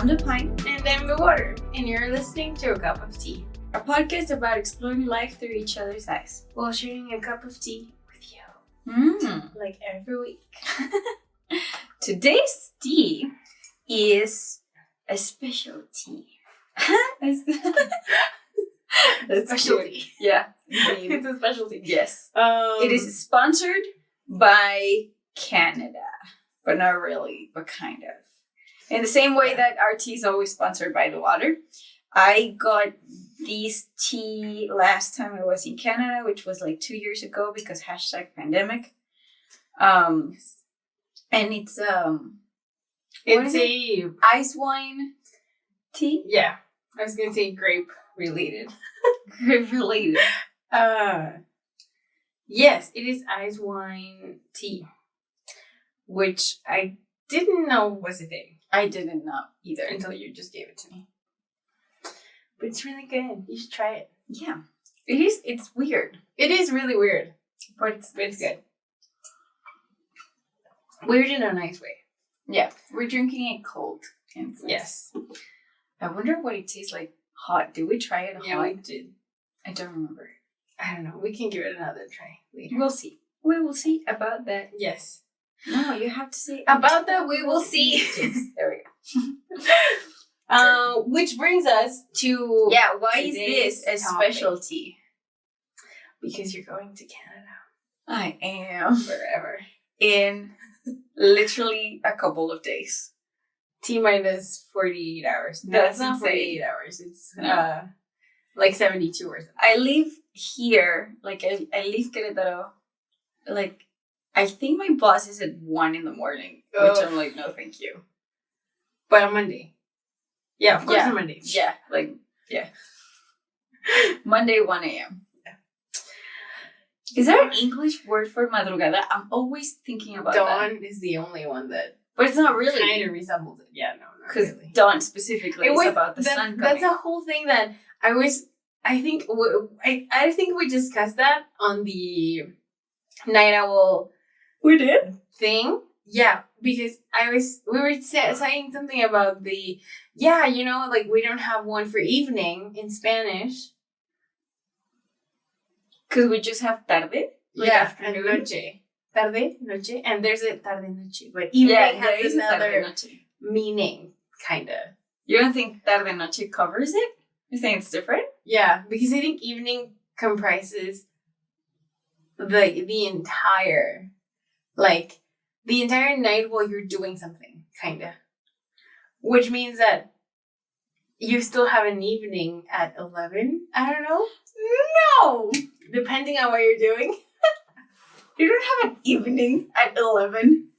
I'm the Pine, And I'm the Water, and you're listening to A Cup of Tea, a podcast about exploring life through each other's eyes. while sharing a cup of tea with you, like every week. Today's tea is a special tea. A specialty. Cute. Yeah. It's a specialty. Yes. It is sponsored by Canada, but not really, but kind of. In the same way that our tea is always sponsored by the water. I got this tea last time I was in Canada, which was like 2 years ago because #pandemic. And it's a ice wine tea. Yeah. I was gonna say grape related. Grape related. Yes, it is ice wine tea, which I didn't know was a thing I didn't know either. until you just gave it to me. But it's really good. You should try it. Yeah. It is. It's weird. It is really weird, But it's good. Weird in a nice way. Yeah. We're drinking it cold. And it's nice. Yes. I wonder what it tastes like hot. Did we try it Yeah, hot? we did. I don't remember. I don't know. We can give it another try later. We'll see. We will see about that. Yes. No, you have to say About that, we will see. Yes, there we go. Which brings us to Why is today's this a topic. specialty? Because you're going to Canada I am forever. in literally a couple of days. T-minus 48 hours. No, That's it's not insane. 48 hours. It's No. like 72 or something. I live here, like I leave Querétaro, like I think my bus is at 1 a.m, which Ugh. I'm like, no, thank you. But on Monday. Yeah, of course Yeah. on Monday. Yeah, Monday 1 a.m. Yeah. Is there an English word for madrugada? I'm always thinking about that. Dawn is the only one that But it's not really. kind of resembles it. Yeah, no, not Because really. dawn specifically is about the sun coming. That's a whole thing that I think we discussed that on the Night Owl We did? thing. Yeah, because we were saying something about like we don't have one for evening in Spanish. Because we just have tarde. Like And afternoon. noche. Tarde, noche, and there's a tarde noche, but evening there has is a tarde another noche. meaning, kinda. You don't think tarde noche covers it? You think it's different? Yeah, because I think evening comprises the entire night while you're doing something, kinda. Which means that you still have an evening at 11. I don't know. No! Depending on what you're doing. You don't have an evening at 11.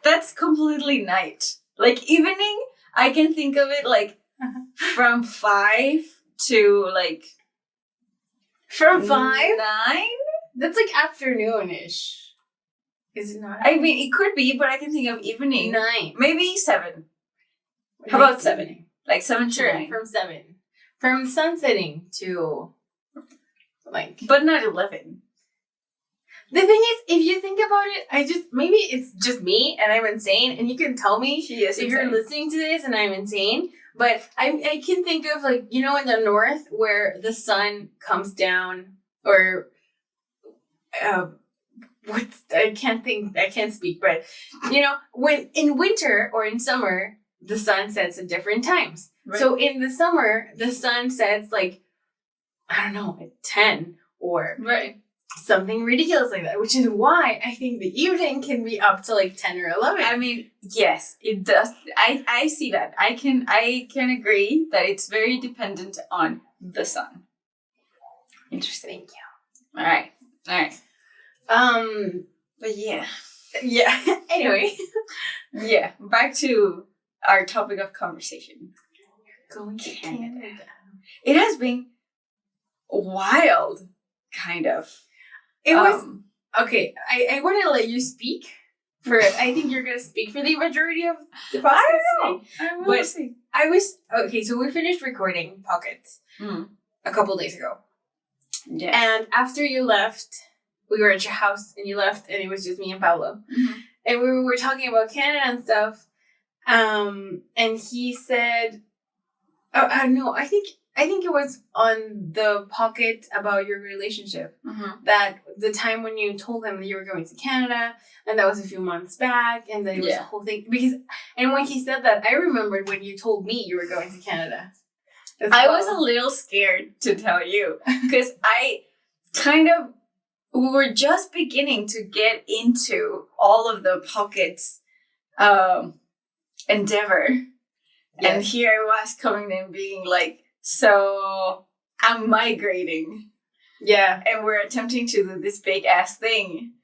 That's completely night. Like evening, I can think of it like from 5 to like From 5? 9. That's like afternoon-ish. Is it not? I mean, it could be, but I can think of evening. 9. Maybe 7. How about 7? Evening. Like 7 to Sure, 9. from 7. From sunsetting to like. But not 11. The thing is, if you think about it, maybe it's just me and I'm insane, and you can tell me She is if you're insane. listening to this and I'm insane. But I can think of in the north where the sun comes down, or I can't speak, but when in winter or in summer the sun sets at different times. Right. So in the summer the sun sets like, I don't know, at 10 or Right. something ridiculous like that, which is why I think the evening can be up to like 10 or 11. I mean, yes, it does. I see that. I can agree that it's very dependent on the sun. Interesting. Thank you. All right. But yeah. Anyway, Yeah. Back to our topic of conversation. going to Canada. Canada. It has been wild, kind of. It was okay. I want to let you speak. I think you're gonna speak for the majority of the podcast. I don't know. today. I will But- see. I was okay. So we finished recording Pockets a couple days ago, Yeah. and after you left, we were at your house, and you left, and it was just me and Paolo, Mhm. and we were talking about Canada and stuff. And he said, oh, I don't know. I think it was on the pocket about your relationship, that the time when you told him that you were going to Canada, and that was a few months back, and that it was a whole thing. And when he said that, I remembered when you told me you were going to Canada. I was a little scared to tell you, because we were just beginning to get into all of the pockets endeavor. Yes. And here I was coming in being like, so I'm migrating. Yeah. And we're attempting to do this big ass thing.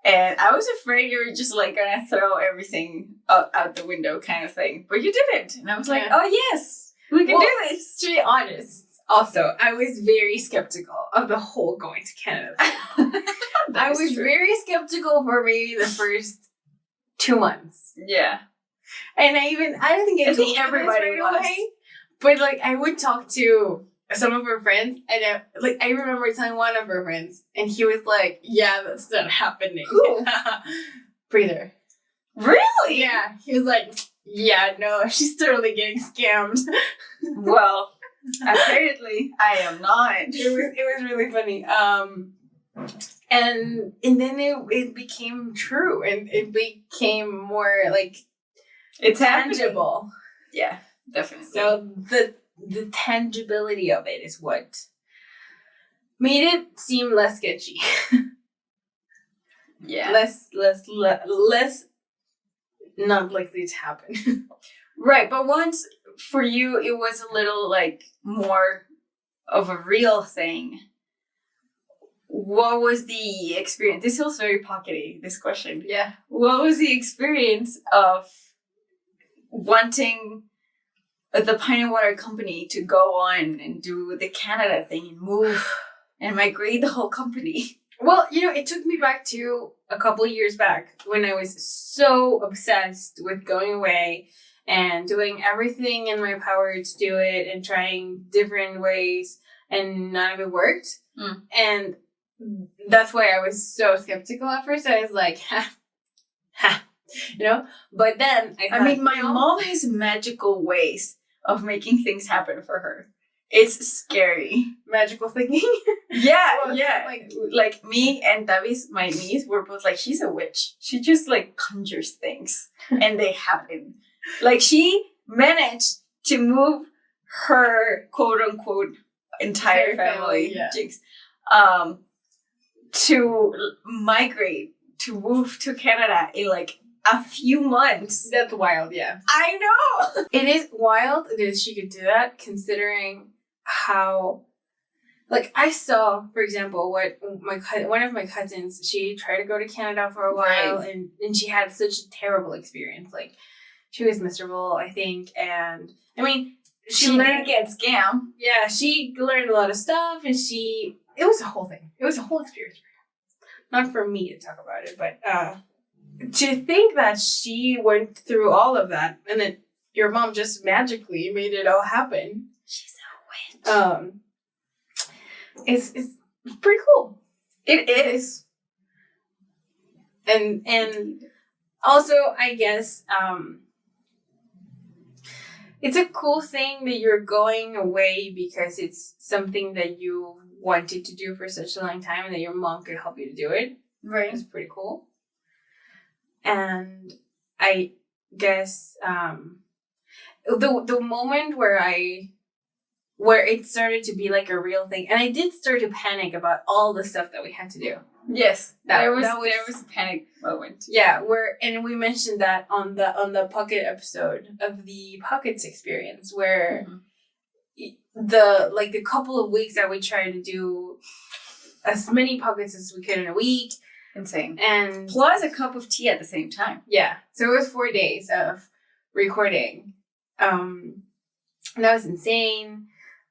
And I was afraid you were just like gonna throw everything out the window kind of thing. But you didn't. And I was like, oh yes, we can do this. To be honest, also, I was very skeptical of the whole going to Canada thing. I was very skeptical for maybe the first 2 months. Yeah. And I don't think everybody was. Away, but like I would talk to some of her friends, and I remember telling one of her friends, and he was like, "Yeah, that's not happening." Breather. Really? Yeah. He was like, "Yeah, no, she's totally getting scammed." Well, apparently I am not. It was really funny. And then it became true, and it became more like it's tangible. Happening. Yeah, definitely. So the tangibility of it is what made it seem less sketchy. Yeah. Less not likely to happen. Right, but once for you it was a little like more of a real thing. What was the experience? This feels very pockety, this question. Yeah. What was the experience of wanting the Pine and Water Company to go on and do the Canada thing and move and migrate the whole company? Well, it took me back to a couple of years back when I was so obsessed with going away and doing everything in my power to do it and trying different ways, and none of it worked. And that's why I was so skeptical at first. I was like, But then my mom has magical ways of making things happen for her. It's scary. Magical thinking? Yeah, yeah. Like me and Davis, my niece, were both like, she's a witch. She just like conjures things and they happen. Like she managed to move her quote unquote entire family, Jinx, to migrate, to move to Canada in like a few months. That's wild, yeah. I know. It is wild that she could do that, considering how, like, I saw, for example, what one of my cousins, she tried to go to Canada for a while, right. and she had such a terrible experience. Like, she was miserable, I think, and I mean, she learned to get scammed. Yeah, she learned a lot of stuff, and it was a whole thing. It was a whole experience for her. Not for me to talk about it, but to think that she went through all of that, and then your mom just magically made it all happen. She's a witch. It's pretty cool. It is. And also, I guess, it's a cool thing that you're going away because it's something that you wanted to do for such a long time and that your mom could help you to do it. Right. It's pretty cool. And I guess the moment where it started to be like a real thing, and I did start to panic about all the stuff that we had to do. Yes, there was a panic moment. Yeah, and we mentioned that on the Pocket episode of the Pockets experience, where the couple of weeks that we tried to do as many Pockets as we could in a week. Insane. And plus a cup of tea at the same time. Yeah. So it was 4 days of recording. That was insane.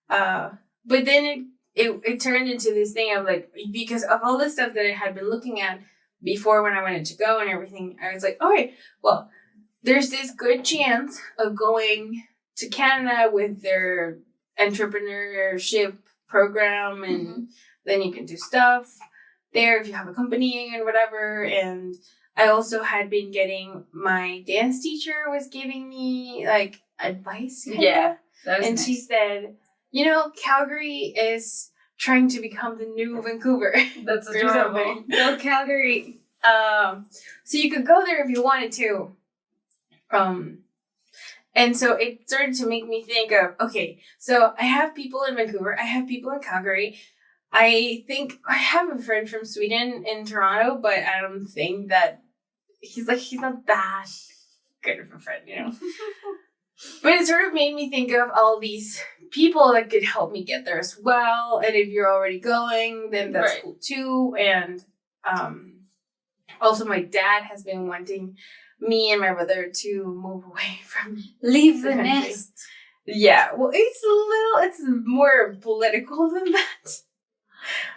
But then it turned into this thing of like, because of all the stuff that I had been looking at before when I wanted to go and everything, I was like, all right, well, there's this good chance of going to Canada with their entrepreneurship program, and then you can do stuff there if you have a company and whatever, and I also had been getting, my dance teacher was giving me like advice. Yeah, that was and nice. she said, Calgary is trying to become the new Vancouver. That's or adorable. something. Go Calgary. So you could go there if you wanted to. And so it started to make me think of, okay, so I have people in Vancouver, I have people in Calgary. I think I have a friend from Sweden in Toronto, but I don't think that he's not that good of a friend, But it sort of made me think of all these people that could help me get there as well. And if you're already going, then that's cool too. And also my dad has been wanting me and my brother to move away from leave the country. nest. Yeah, well, it's more political than that.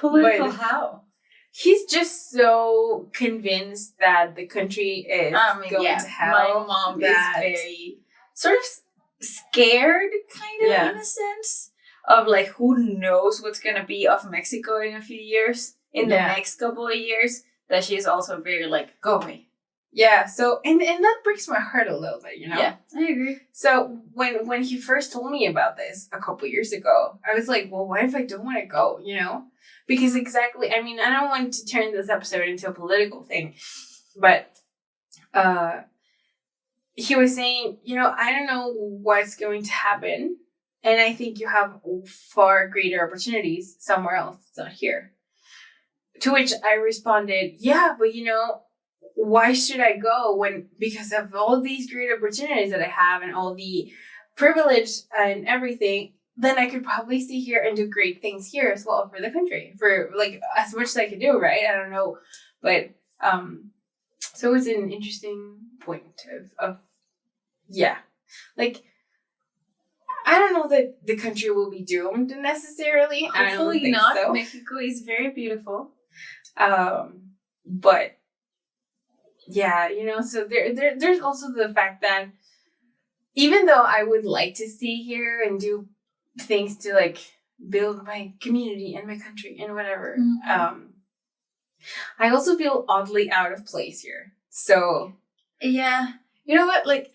Political But how? He's just so convinced that the country is going to hell. My mom is that very sort of scared, kind of, in a sense, of like who knows what's gonna be of Mexico in a few years, in the next couple of years. That she is also very like, go away. Yeah, so and that breaks my heart a little bit, Yeah, I agree. So when he first told me about this a couple years ago, I was like, well, what if I don't want to go, Because exactly, I mean, I don't want to turn this episode into a political thing, but he was saying, I don't know what's going to happen, and I think you have far greater opportunities somewhere else, it's not here. To which I responded, yeah, but why should I go because of all these great opportunities that I have and all the privilege and everything, then I could probably stay here and do great things here as well for the country, for like as much as I could do, right? I don't know. But so it's an interesting point of like I don't know that the country will be doomed necessarily. Hopefully not. So. Mexico is very beautiful. But yeah, so there's also the fact that even though I would like to stay here and do things to like build my community and my country and whatever, I also feel oddly out of place here. So yeah, you know what? Like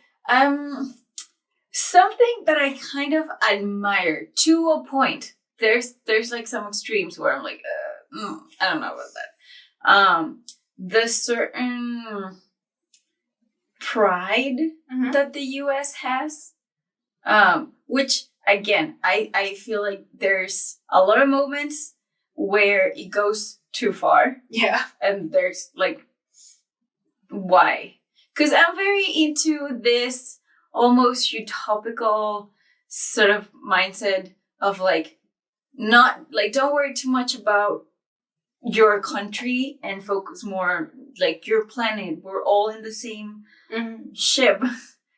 something that I kind of admire to a point. There's like some extremes where I'm like, I don't know about that. The certain pride that the U.S. has, which again, I feel like there's a lot of moments where it goes too far. Yeah. And there's like, why? Because I'm very into this almost utopical sort of mindset of like, not like, don't worry too much about your country and focus more like your planet. We're all in the same ship,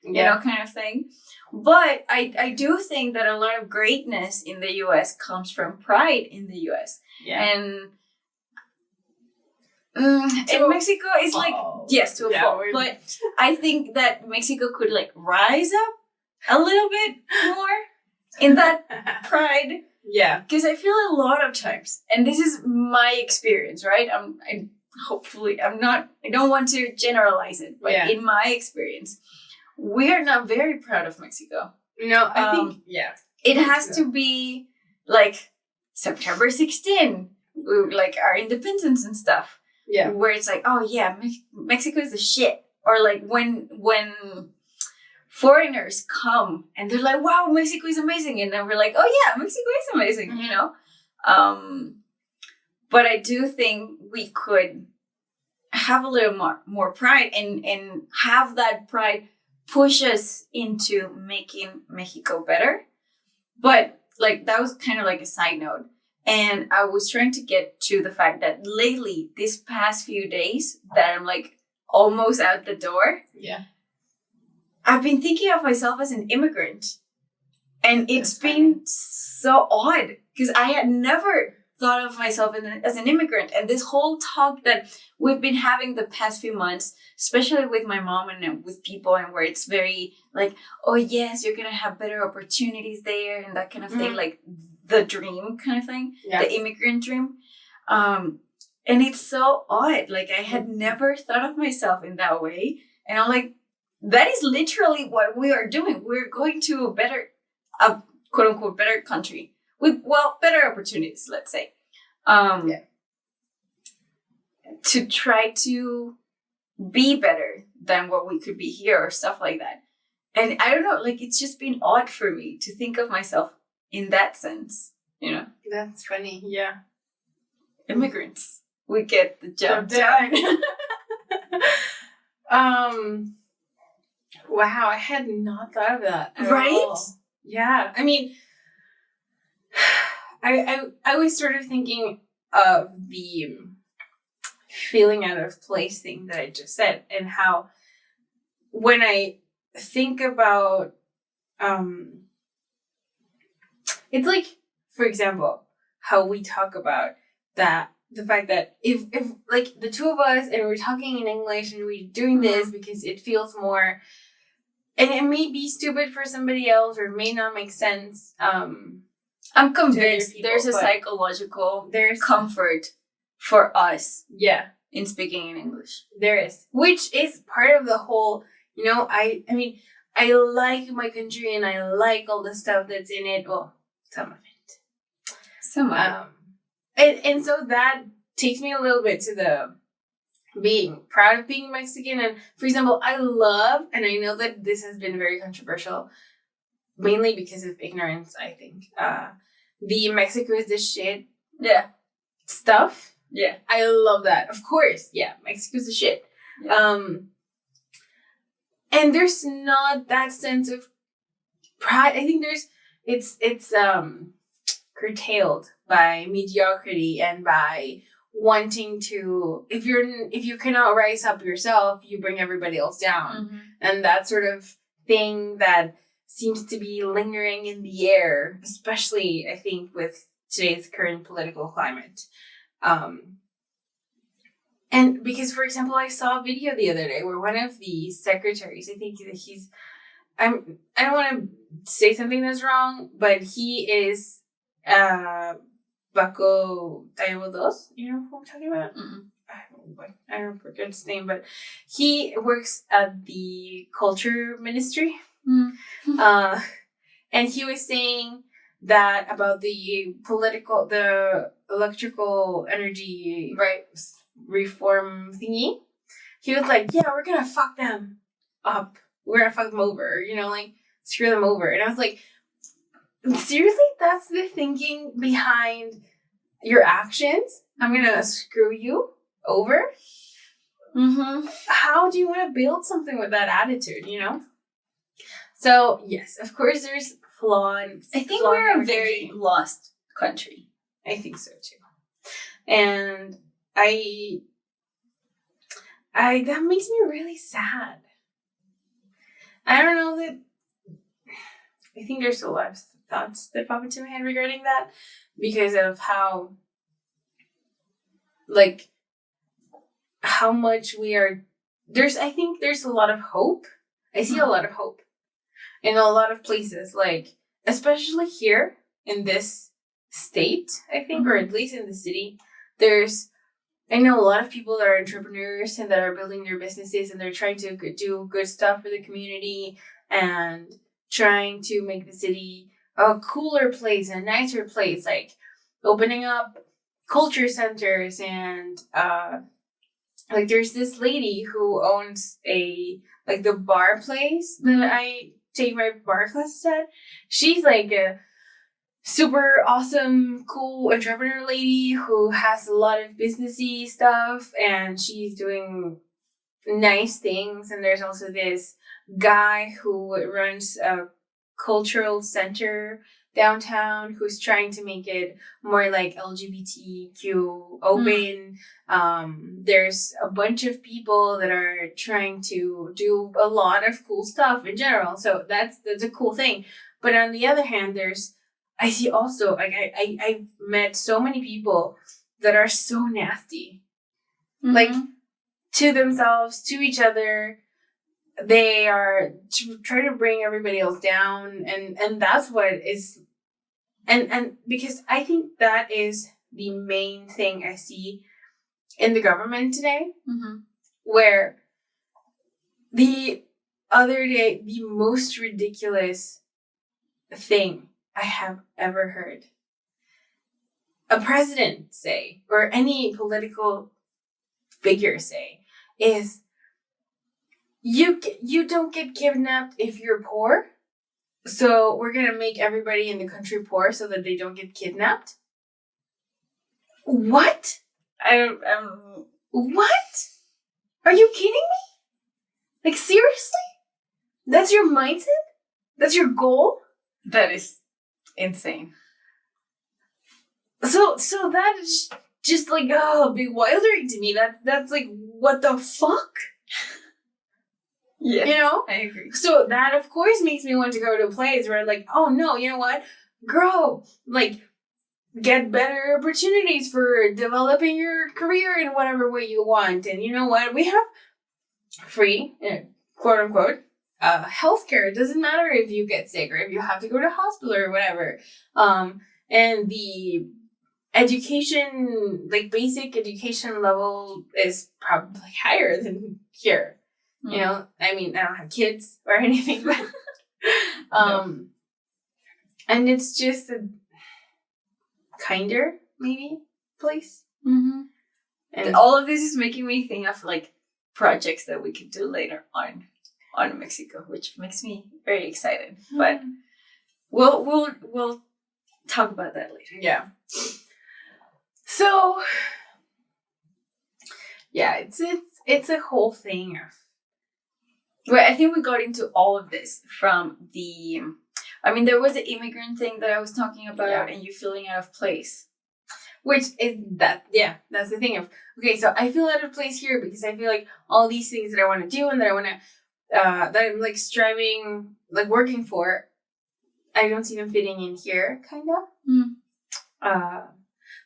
kind of thing. But I do think that a lot of greatness in the U.S. comes from pride in the U.S. Yeah. And Mexico is like, yes, to a fault. But I think that Mexico could like rise up a little bit more in that pride. Yeah. Because I feel a lot of times, and this is my experience, right? I don't want to generalize it, but in my experience, we are not very proud of Mexico. No, I think, it has to be like September 16, like our independence and stuff. Yeah. Where it's like, oh yeah, Mexico is the shit. Or like when foreigners come and they're like, wow, Mexico is amazing. And then we're like, oh yeah, Mexico is amazing, But I do think we could have a little more pride and have that pride push us into making Mexico better. But like, that was kind of like a side note. And I was trying to get to the fact that lately, these past few days, that I'm like almost out the door. Yeah. I've been thinking of myself as an immigrant. And it's been so odd because I had never thought of myself as an immigrant. And this whole talk that we've been having the past few months, especially with my mom and with people, and where it's very like, oh yes, you're going to have better opportunities there and that kind of thing, like the dream kind of thing, the immigrant dream. And it's so odd. Like, I had never thought of myself in that way. And I'm like, that is literally what we are doing. We're going to a quote unquote, better country with, well, better opportunities, let's say. To try to be better than what we could be here or stuff like that. And I don't know, like, it's just been odd for me to think of myself in that sense, you know? That's funny, yeah. Immigrants, we get the job done. Wow, I had not thought of that at right? all. Yeah, I mean, I was sort of thinking of the feeling out of place thing that I just said, and how when I think about it's like, for example, how we talk about that, the fact that if like the two of us and we're talking in English and we're doing this because it feels more, and it may be stupid for somebody else or may not make sense. I'm convinced there's a psychological comfort for us. Yeah. In speaking in English. There is. Which is part of the whole, you know, I mean, I like my country and I like all the stuff that's in it. Well, some of it. Some of it. And so that takes me a little bit to the being proud of being Mexican. And for example, I love, and I know that this has been very controversial, mainly because of ignorance, I think, the Mexico is the shit stuff. Yeah. I love that. Of course. Yeah. Mexico's the shit. Yeah. And there's not that sense of pride. I think it's curtailed by mediocrity and by wanting to, if you cannot rise up yourself, you bring everybody else down. Mm-hmm. And that sort of thing that seems to be lingering in the air, especially I think with today's current political climate. And because, for example, I saw a video the other day where one of the secretaries, I think that I don't want to say something that's wrong, but he is, Baco Tayodos, you know who I'm talking about? I don't forget his name, but he works at the culture ministry. Mm-hmm. And he was saying that about the electrical energy reform thingy. He was like, yeah, we're gonna fuck them up. We're gonna fuck them over, you know, like screw them over. And I was like, seriously? That's the thinking behind your actions? I'm gonna screw you over? Mm-hmm. How do you want to build something with that attitude, you know? So, yes, of course there's flawed. I think we're a very lost country. I think so too. And I that makes me really sad. I don't know that. I think there's a lot of thoughts that pop into my head regarding that because of how much we are. I think there's a lot of hope. I see a lot of hope in a lot of places, like especially here in this state, I think, or at least in the city. I know a lot of people that are entrepreneurs and that are building their businesses and they're trying to do good stuff for the community and trying to make the city a cooler place, a nicer place, like opening up culture centers and like there's this lady who owns the bar place that I take my bar classes at. She's like a super awesome, cool entrepreneur lady who has a lot of businessy stuff and she's doing nice things. And there's also this guy who runs a cultural center downtown who's trying to make it more like LGBTQ open. There's a bunch of people that are trying to do a lot of cool stuff in general. So that's a cool thing. But on the other hand, I see also, like, I've met so many people that are so nasty. Mm-hmm. Like, to themselves, to each other. They are trying to bring everybody else down. And that's what is... And because I think that is the main thing I see in the government today, Mm-hmm. where the other day, the most ridiculous thing I have ever heard a president say, or any political figure say, is you don't get kidnapped if you're poor, so we're gonna make everybody in the country poor so that they don't get kidnapped. What? What? Are you kidding me? Like, seriously? That's your mindset? That's your goal? That is insane. So that is just like, bewildering to me. That's like, what the fuck? Yeah, You know? I agree. So that, of course, makes me want to go to a place where, like, oh no, you know what? Grow. Like, get better opportunities for developing your career in whatever way you want. And you know what? We have free, quote unquote, healthcare. It doesn't matter if you get sick or if you have to go to hospital or whatever. And the education, like basic education level, is probably higher than here. You know, I mean, I don't have kids or anything, but No. and it's just a kinder, maybe, place. Mm-hmm. And all of this is making me think of like projects that we could do later on Mexico, which makes me very excited. But we'll talk about that later. yeah. So yeah, it's a whole thing of. Well, I think we got into all of this from there was the immigrant thing that I was talking about, and you feeling out of place. Which is that's the thing of, okay, so I feel out of place here because I feel like all these things that I want to do and that I want to, that I'm like striving, like working for, I don't see them fitting in here, kind of.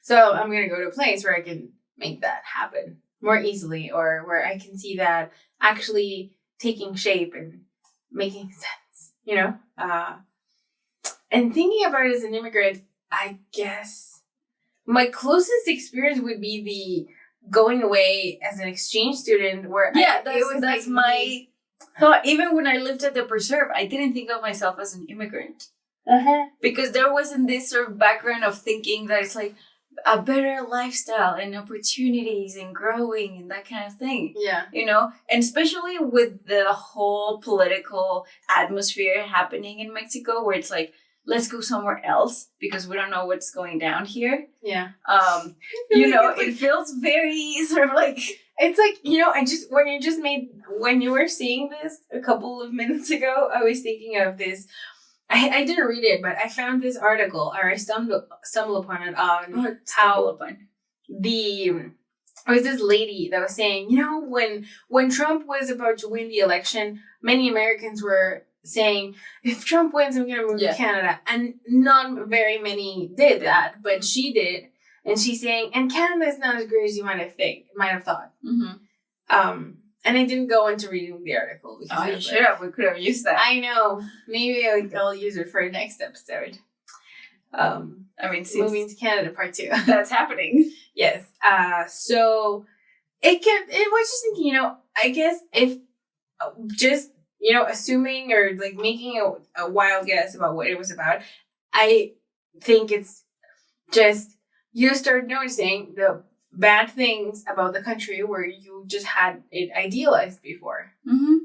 So I'm going to go to a place where I can make that happen more easily, or where I can see that actually taking shape and making sense, you know? And thinking about it as an immigrant, I guess my closest experience would be the going away as an exchange student, where that's my thought. Even when I lived at the preserve, I didn't think of myself as an immigrant. Because there wasn't this sort of background of thinking that it's like a better lifestyle and opportunities and growing and that kind of thing. Yeah. You know, and especially with the whole political atmosphere happening in Mexico, where it's like, let's go somewhere else because we don't know what's going down here. Yeah. It feels very sort of like, it's like, you know, when you were seeing this a couple of minutes ago, I was thinking of this. I didn't read it, but I found this article, or I stumbled upon it on how there was this lady that was saying, you know, when Trump was about to win the election, many Americans were saying, if Trump wins, I'm going to move to Canada. And not very many did that, but she did. And she's saying, and Canada is not as great as you might have thought. Mm-hmm. And I didn't go into reading the article. Because you should have. We could have used that. I know. Maybe I'll use it for next episode. Moving to Canada part 2. That's happening. Yes. So it was just thinking, you know, I guess if just, you know, assuming or like making a wild guess about what it was about, I think it's just you start noticing the bad things about the country where you just had it idealized before. Mm-hmm.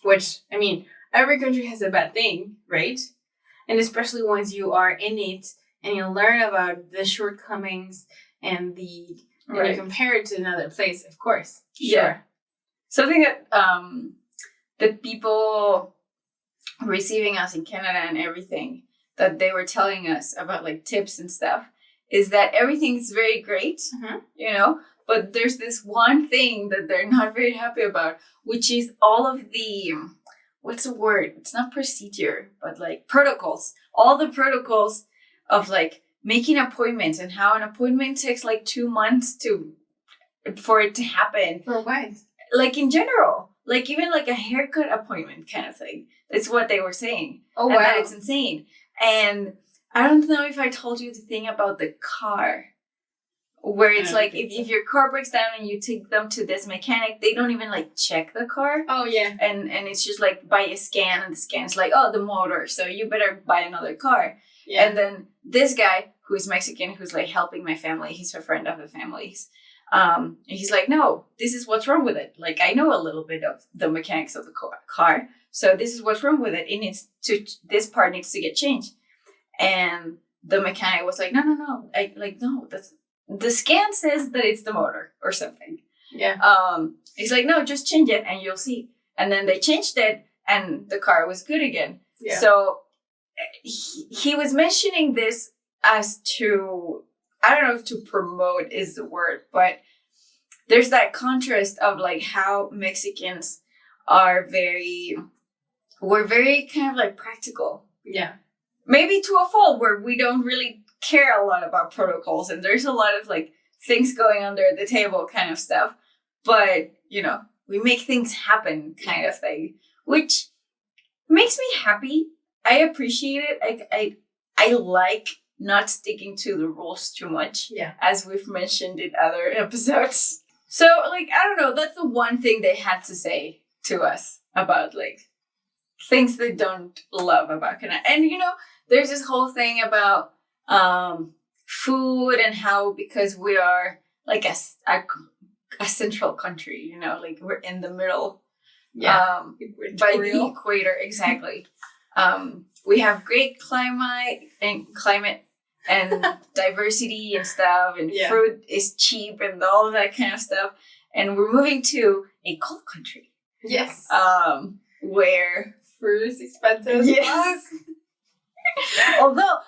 Which, I mean, every country has a bad thing, right? And especially once you are in it and you learn about the shortcomings and you compare it to another place, of course. Sure. Yeah. Something that people receiving us in Canada and everything that they were telling us about, like tips and stuff, is that everything's very great, you know, but there's this one thing that they're not very happy about, which is all of the, what's the word? It's not procedure, but like protocols. All the protocols of like making appointments and how an appointment takes like 2 months for it to happen. For what? Like in general, like even like a haircut appointment kind of thing. That's what they were saying. Oh, and wow. that it's insane. And I don't know if I told you the thing about the car where it's like if your car breaks down and you take them to this mechanic, they don't even like check the car. Oh yeah. And it's just like by a scan, and the scan's like, oh, the motor, so you better buy another car. Yeah. And then this guy who is Mexican, who's like helping my family, he's a friend of the family's. He's like, no, this is what's wrong with it. Like, I know a little bit of the mechanics of the car, so this is what's wrong with it. This part needs to get changed. And the mechanic was like, no, that's the scan says that it's the motor or something. Yeah. He's like, no, just change it and you'll see. And then they changed it, and the car was good again. Yeah. So he was mentioning this as to, I don't know if to promote is the word, but there's that contrast of like how Mexicans we're very kind of like practical. Yeah. Maybe to a fault where we don't really care a lot about protocols, and there's a lot of like things going under the table kind of stuff. But, we make things happen kind of thing, which makes me happy. I appreciate it. I like not sticking to the rules too much. Yeah. As we've mentioned in other episodes. So, like, I don't know. That's the one thing they had to say to us about, like, things they don't love about Canada. And, there's this whole thing about food and how, because we are, like, a central country, like, we're in the middle. Yeah. By the equator, exactly. We have great climate and diversity and stuff, and fruit is cheap and all of that kind of stuff. And we're moving to a cold country. Yes. Where fruit is expensive. Yes. Although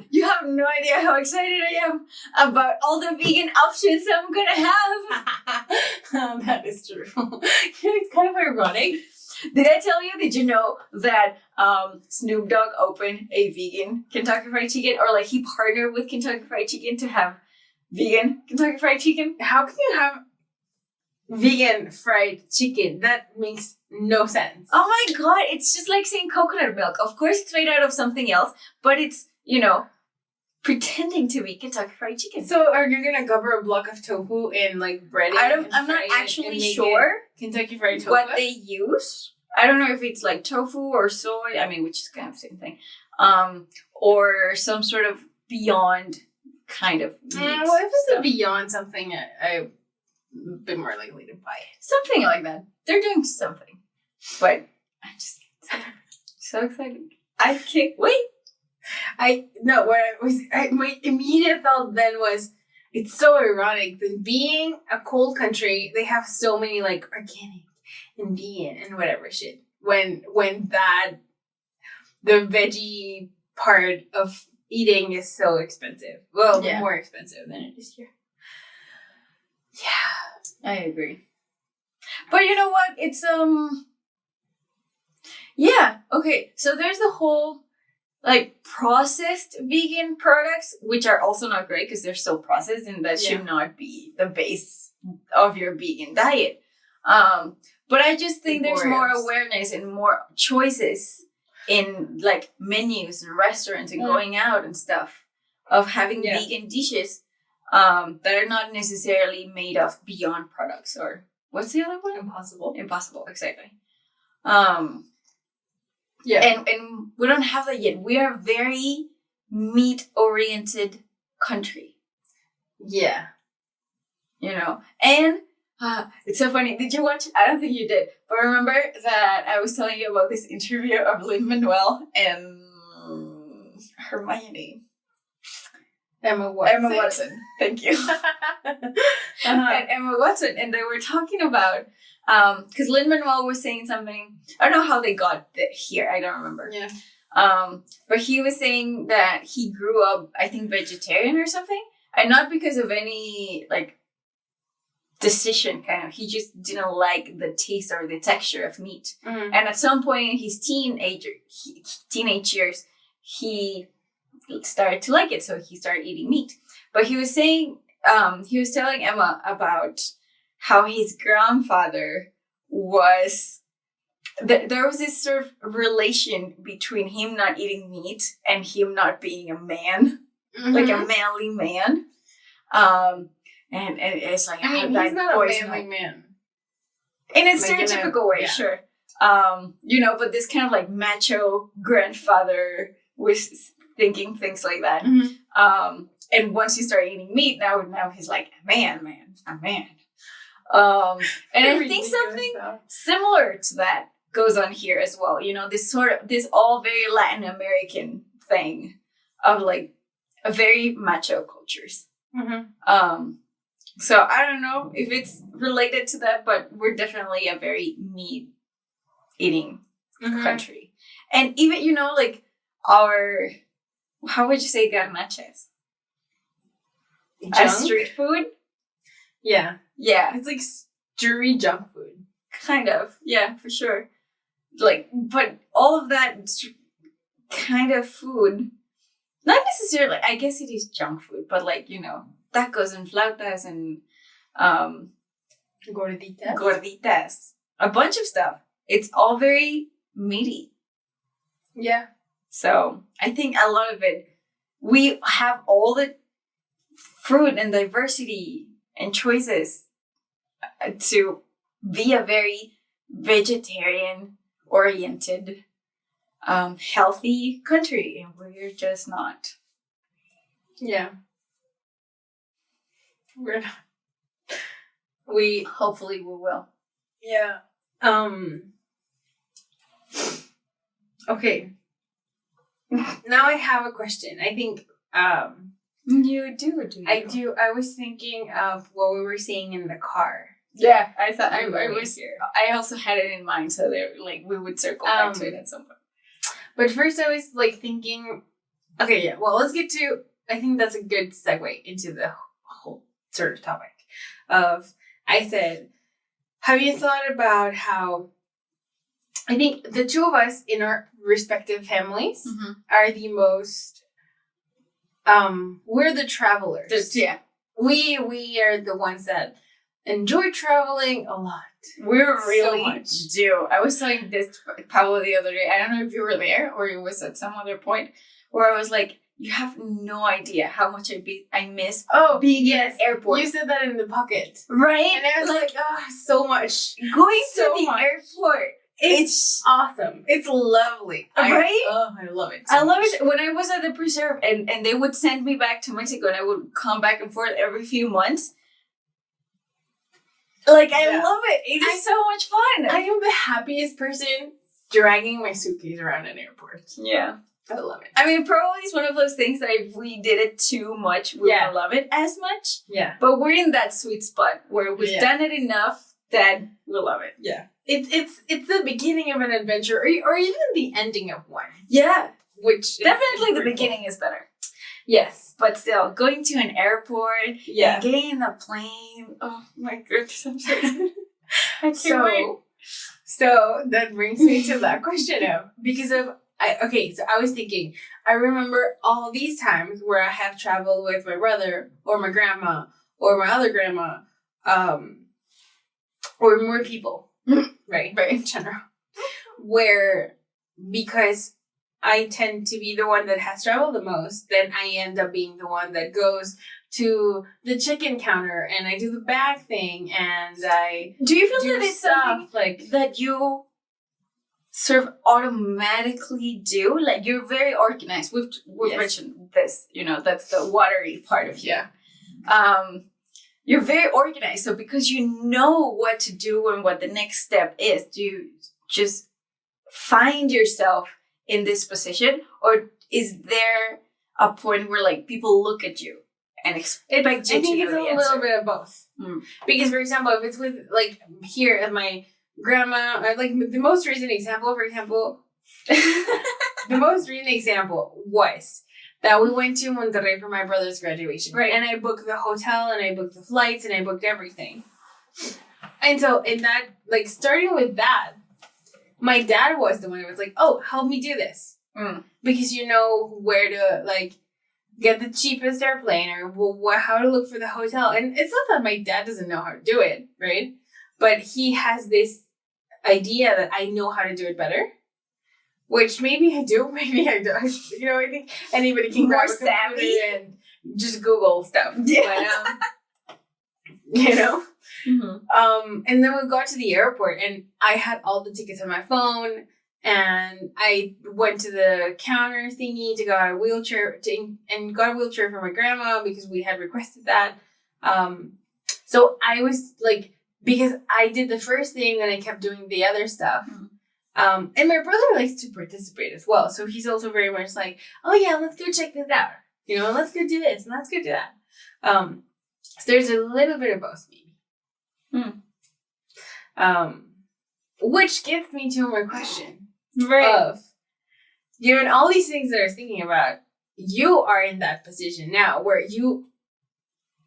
you have no idea how excited I am about all the vegan options I'm gonna have. That is true. It's kind of ironic. Did I tell you? Did you know that Snoop Dogg opened a vegan Kentucky Fried Chicken, or like he partnered with Kentucky Fried Chicken to have vegan Kentucky Fried Chicken? How can you have vegan fried chicken? That makes no sense. Oh my god, it's just like saying coconut milk. Of course it's made out of something else, but it's, pretending to be Kentucky Fried Chicken. So are you gonna cover a block of tofu and like bread it? I'm not actually sure Kentucky Fried tofu. What they use. I don't know if it's like tofu or soy, which is kind of the same thing. Or some sort of beyond kind of meat. What if it's beyond something I've been more likely to buy? Something like that. They're doing something. But I'm just so excited. I can't wait. My immediate thought then was, it's so ironic that being a cold country, they have so many like organic and vegan and whatever shit. When the veggie part of eating is so expensive. Well, more expensive than it is here. Yeah, I agree. But you know what? It's yeah, okay. So there's the whole like processed vegan products, which are also not great because they're so processed, and that should not be the base of your vegan diet. But I just think there's more awareness and more choices in like menus and restaurants and going out and stuff of having vegan dishes that are not necessarily made of Beyond products, or what's the other one? Impossible, exactly. And we don't have that yet. We are a very meat-oriented country. Yeah. And it's so funny. Did you watch? I don't think you did. But remember that I was telling you about this interview of Lin-Manuel and Hermione. Emma Watson. Thank you. And Emma Watson. And they were talking about, because Lin-Manuel was saying something. I don't know how they got here. I don't remember. Yeah. But he was saying that he grew up, I think, vegetarian or something. And not because of any, like, decision, kind of. He just didn't like the taste or the texture of meat. Mm-hmm. And at some point in his teenage years, he started to like it, so he started eating meat. But he was saying, he was telling Emma about how his grandfather was, there was this sort of relation between him not eating meat and him not being a man, like a manly man. and it's like, I mean, that he's not a boy's manly man. in a Like, in a- stereotypical way, yeah. sure. But this kind of like macho grandfather was thinking things like that. Mm-hmm. And once you start eating meat, now he's like a man. And I think Ridiculous something stuff. similar to that goes on here as well. This all very Latin American thing of like a very macho cultures. Mm-hmm. So I don't know if it's related to that, but we're definitely a very meat eating country. And even, like our, how would you say garnaches? As street food? Yeah. Yeah. It's like street junk food. Kind of. Yeah, for sure. Like, but all of that kind of food, not necessarily, I guess it is junk food, but like, tacos and flautas and gorditas, a bunch of stuff. It's all very meaty. Yeah. So I think a lot of it, we have all the fruit and diversity and choices to be a very vegetarian oriented, healthy country, and we're just not. Yeah. We're not. We hopefully we will. Yeah. Okay. Now I have a question. I think you do. I do. I was thinking of what we were saying in the car. Yeah, I thought I was here. I also had it in mind, so we would circle back to it at some point. But first, I was like thinking. Okay, yeah. Well, let's get to. I think that's a good segue into the whole sort of topic. I said, have you thought about how? I think the two of us in our respective families are the most. We're the travelers. Yeah. We are the ones that enjoy traveling a lot. We really so much. do. I was telling this to Pablo the other day. I don't know if you were there or it was at some other point where I was like, you have no idea how much I miss being in an airport. You said that in the pocket. Right? And I was like, so much. Going to the airport. It's awesome. It's lovely. Right? I love it. I love it. When I was at the preserve and they would send me back to Mexico and I would come back and forth every few months. Like, I love it. It is so much fun. I am the happiest person dragging my suitcase around an airport. Yeah. I love it. I mean, probably it's one of those things that if we did it too much, we wouldn't love it as much. Yeah. But we're in that sweet spot where we've done it enough that we'll love it. Yeah. It's the beginning of an adventure or even the ending of one. Yeah. Which definitely the beginning is better. Yes. But still, going to an airport and getting in the plane. Oh my goodness, I'm so I can't wait. So that brings me to that question of so I was thinking, I remember all these times where I have traveled with my brother or my grandma or my other grandma, or more people, right? In general, where because I tend to be the one that has traveled the most, then I end up being the one that goes to the chicken counter and I do the bag thing and I do you feel that it's something like that you sort of automatically do? Like you're very organized. We've mentioned this, that's the watery part of you. Yeah. You're very organized. So because you know what to do and what the next step is, do you just find yourself in this position, or is there a point where like people look at you and expect you to know the answer? I think it's a little bit of both. Because, for example, if it's with like here at my grandma, like the most recent example, was that we went to Monterrey for my brother's graduation, right? And I booked the hotel and I booked the flights and I booked everything. And so in that, like starting with that. My dad was the one who was like, oh, help me do this. Because you know where to, like, get the cheapest airplane or how to look for the hotel. And it's not that my dad doesn't know how to do it, right? But he has this idea that I know how to do it better. Which maybe I do, maybe I don't. I think anybody can grab a computer and just Google stuff. Yeah. you know? Mm-hmm. And then we got to the airport and I had all the tickets on my phone and I went to the counter thingy to got a wheelchair and got a wheelchair for my grandma because we had requested that. So I was like, because I did the first thing and I kept doing the other stuff. Mm-hmm. And my brother likes to participate as well. So he's also very much like, oh yeah, let's go check this out. You know, let's go do this and let's go do that. So there's a little bit of both maybe. Which gets me to my question. Right. Of, given all these things that I was thinking about, you are in that position now where you,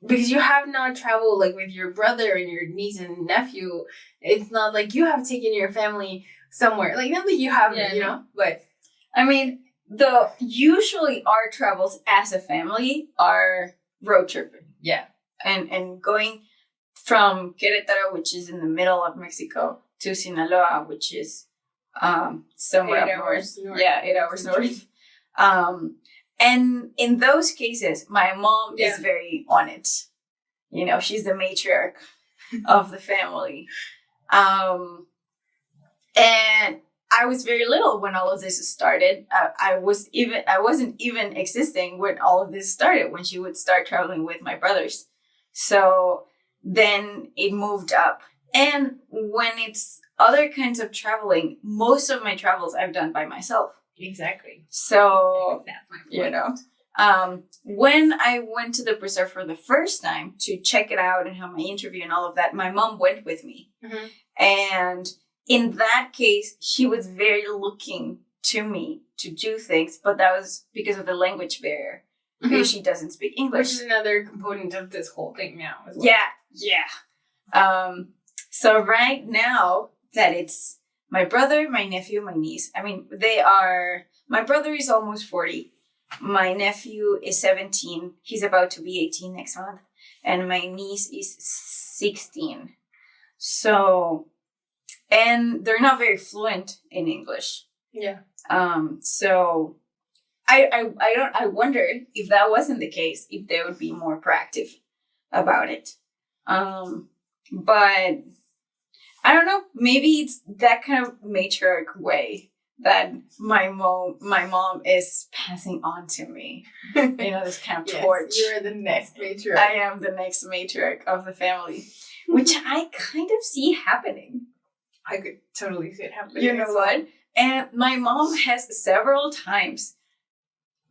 because you have not traveled like with your brother and your niece and nephew, it's not like you have taken your family somewhere. Like, not that you haven't, you know, but. I mean, usually our travels as a family are road tripping. Yeah. And going from Querétaro, which is in the middle of Mexico, to Sinaloa, which is somewhere 8 up hours north. north. Yeah, 8 hours north. And in those cases, my mom is very on it. You know, she's the matriarch of the family. And I was very little when all of this started. I wasn't even existing when all of this started, when she would start traveling with my brothers. So then it moved up. And when it's other kinds of traveling, most of my travels I've done by myself. Exactly. So, that's my point. You know, when I went to the preserve for the first time to check it out and have my interview and all of that, my mom went with me. Mm-hmm. And in that case, she was very looking to me to do things, but that was because of the language barrier. Mm-hmm. Because she doesn't speak English. Which is another component of this whole thing now as well. Yeah. So right now that it's my brother, my nephew, my niece. I mean, my brother is almost 40. My nephew is 17. He's about to be 18 next month. And my niece is 16. So, and they're not very fluent in English. Yeah. So I wonder if that wasn't the case, if they would be more proactive about it. But I don't know. Maybe it's that kind of matriarch way that my mom is passing on to me. You know, this kind of torch. You're the next matriarch. I am the next matriarch of the family, which I kind of see happening. I could totally see it happening. You know what? And my mom has several times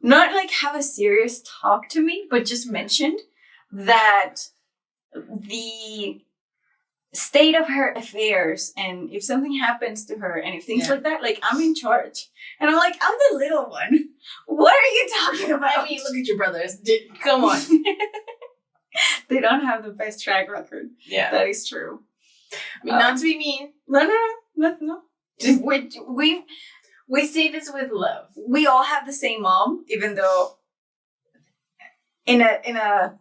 not like have a serious talk to me, but just mentioned that the state of her affairs and if something happens to her and if things like that, like I'm in charge. And I'm like, I'm the little one. What are you talking about? I mean, look at your brothers. Come on. They don't have the best track record. Yeah. That is true. I mean, not to be mean. No. Just we say this with love. We all have the same mom, even though in a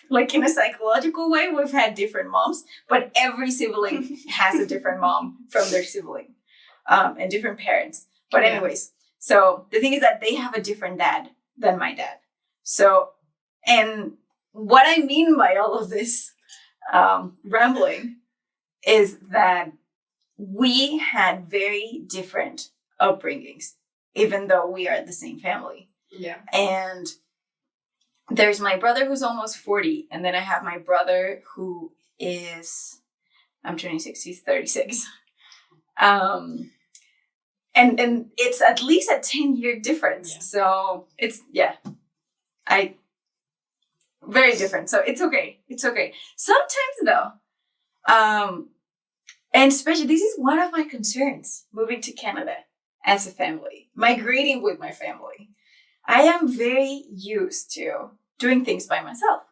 like in a psychological way, we've had different moms, but every sibling has a different mom from their sibling, and different parents. But anyways, so the thing is that they have a different dad than my dad. So, and what I mean by all of this rambling is that we had very different upbringings, even though we are the same family. Yeah. And there's my brother who's almost 40, and then I have my brother who is, I'm 26, he's 36. And it's at least a 10-year difference. Yeah. So it's, very different. So it's okay. It's okay. Sometimes though, and especially, this is one of my concerns, moving to Canada as a family, migrating with my family. I am very used to doing things by myself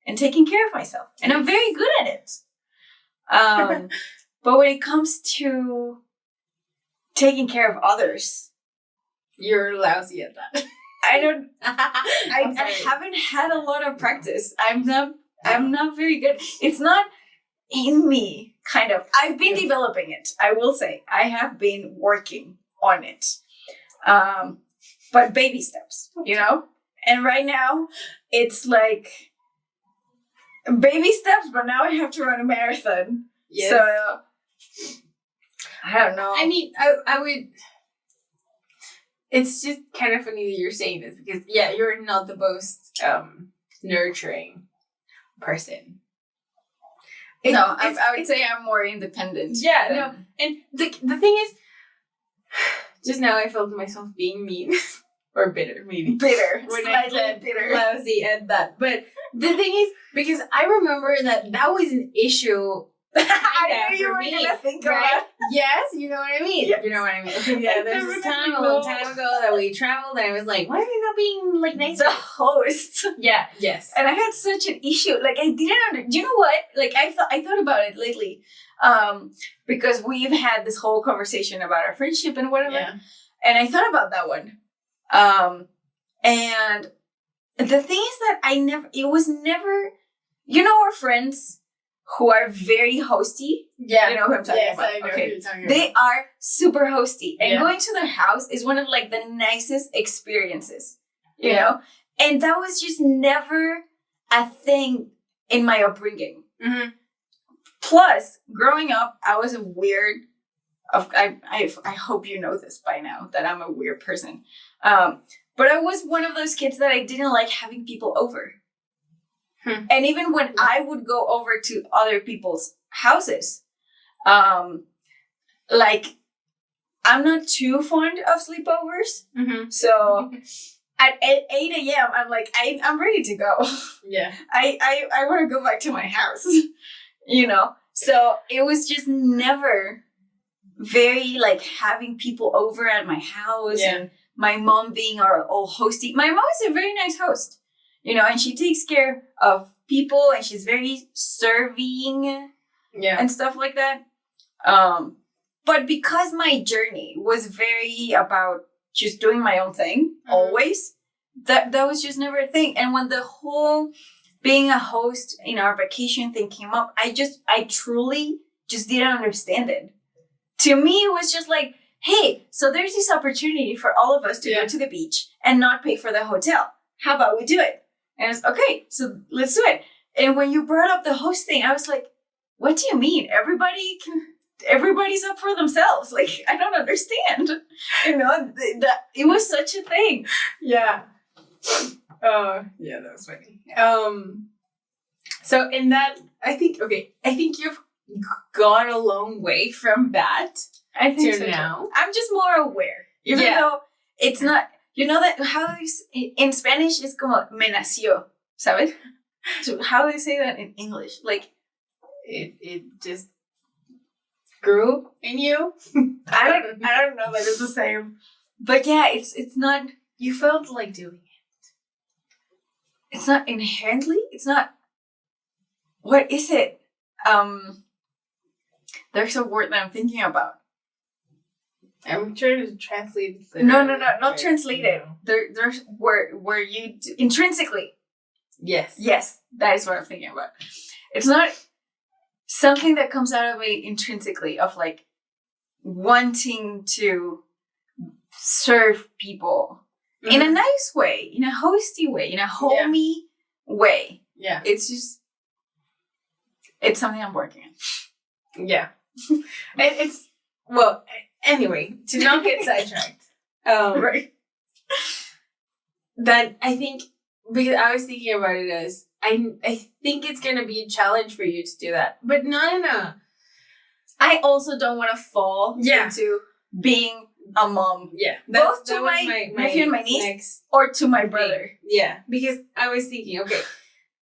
and taking care of myself. And I'm very good at it. But when it comes to taking care of others, you're lousy at that. I haven't had a lot of practice. I'm not very good. It's not in me, kind of. I've been developing it. I will say I have been working on it. But baby steps, you know? And right now it's like baby steps, but now I have to run a marathon. Yes. So I don't know. I mean, I would. It's just kind of funny that you're saying this because you're not the most nurturing person. I would say I'm more independent. Yeah, no. And the thing is, just now I felt myself being mean. Or bitter, maybe. Bitter. When I said bitter. Lousy and that. But the thing is, because I remember that was an issue. I knew you were going to think right? about it. Yes, you know what I mean? Yes. You know what I mean? Okay, yeah, there's this time, a long time ago, that we traveled, and I was like, why are you not being, like, nice? The host. Yeah, yes. And I had such an issue. Like, I didn't you know what? Like, I thought about it lately. Because we've had this whole conversation about our friendship and whatever. Yeah. And I thought about that one. And the thing is that it was never, our friends who are very hosty. Yeah. You know who I'm talking about. I know okay. who you're talking They about. are super hosty. And going to their house is one of like the nicest experiences, you know? And that was just never a thing in my upbringing. Mm-hmm. Plus, growing up, I was a weird, I hope you know this by now, that I'm a weird person. But I was one of those kids that I didn't like having people over. And even when I would go over to other people's houses, like, I'm not too fond of sleepovers. Mm-hmm. So at 8 a.m., I'm like, I'm ready to go. Yeah. I want to go back to my house, you know? So it was just never very, like, having people over at my house and my mom being our old hosty. My mom is a very nice host, you know, and she takes care of people and she's very serving and stuff like that. But because my journey was very about just doing my own thing, always, that was just never a thing. And when the whole being a host in our vacation thing came up, I truly just didn't understand it. To me, it was just like, hey, so there's this opportunity for all of us to go to the beach and not pay for the hotel. How about we do it? And it's okay, so let's do it. And when you brought up the host thing, I was like, what do you mean? Everybody's up for themselves. Like, I don't understand. You know, it was such a thing. Yeah. Oh, yeah, that was funny. So in that, I think you've gone a long way from that I think to so now. Too. I'm just more aware. Even though it's not, you know that how in Spanish it's como me nació, ¿sabes? So how do you say that in English? Like, it just grew in you. I don't know that it's the same. But yeah, it's not. You felt like doing it. It's not inherently. It's not. What is it? There's a word that I'm thinking about. I'm trying to translate it. No, not translate it. There's where you intrinsically. Yes, that is what I'm thinking about. It's not something that comes out of me intrinsically of like wanting to serve people in a nice way, in a hosty way, in a homey way. Yeah. It's something I'm working on. Yeah. Anyway, to not get sidetracked. Right. That I think, because I was thinking about it as, I think it's going to be a challenge for you to do that. But not in a... I also don't want to fall into being a mom. Yeah. Both to my nephew and my niece or to my brother. Yeah. Because I was thinking, okay,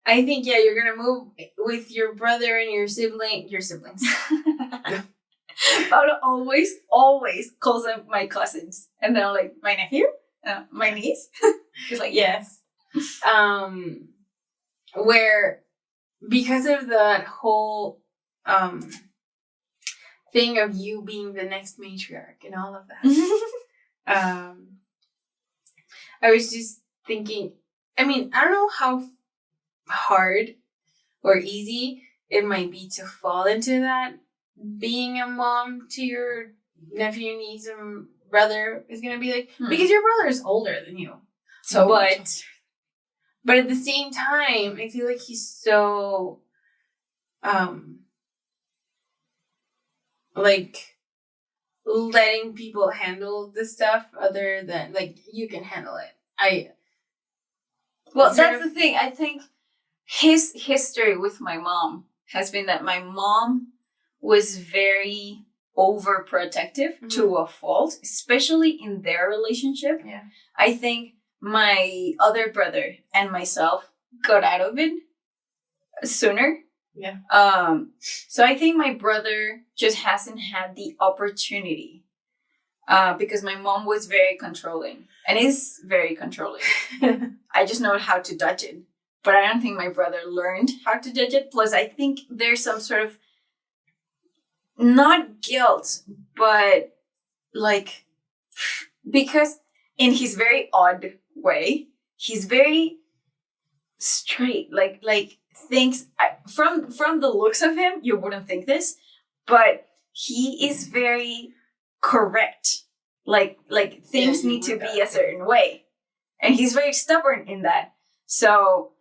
I think, you're going to move with your brother and your siblings. Paolo always calls them my cousins. And then I'm like, my nephew? My niece? She's like, yes. Where, because of that whole thing of you being the next matriarch and all of that, I was just thinking, I mean, I don't know how hard or easy it might be to fall into that. Being a mom to your nephew, niece, and brother is going to be like, because your brother is older than you. So, But at the same time, I feel like he's so, like, letting people handle the stuff other than, like, you can handle it. Well, that's the thing. I think his history with my mom has been that my mom was very overprotective to a fault, especially in their relationship. Yeah. I think my other brother and myself got out of it sooner. Yeah. So I think my brother just hasn't had the opportunity because my mom was very controlling and is very controlling. I just know how to dodge it. But I don't think my brother learned how to dodge it. Plus, I think there's some sort of, not guilt, but like, because in his very odd way, he's very straight. Like things, from the looks of him, you wouldn't think this, but he is very correct. Like things need to be a certain way. And he's very stubborn in that. So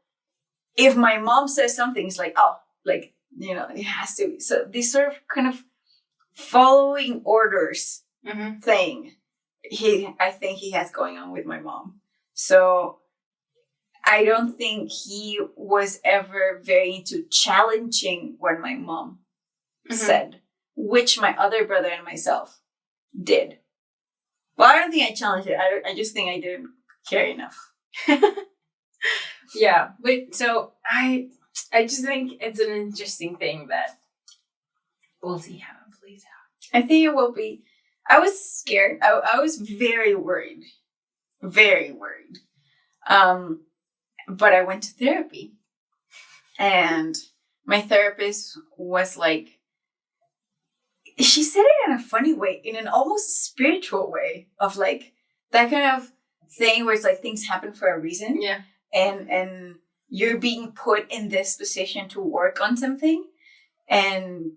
if my mom says something, it's like, oh, like, you know, it has to be. So this sort of kind of following orders thing, I think he has going on with my mom. So I don't think he was ever very into challenging what my mom said, which my other brother and myself did. Well, I don't think I challenged it. I just think I didn't care enough. Yeah, but so I just think it's an interesting thing that we'll see how it plays out. I think it will be. I was scared. I was very worried. Very worried. But I went to therapy. And my therapist was like, she said it in a funny way, in an almost spiritual way, of like that kind of thing where it's like things happen for a reason. Yeah. And you're being put in this position to work on something. And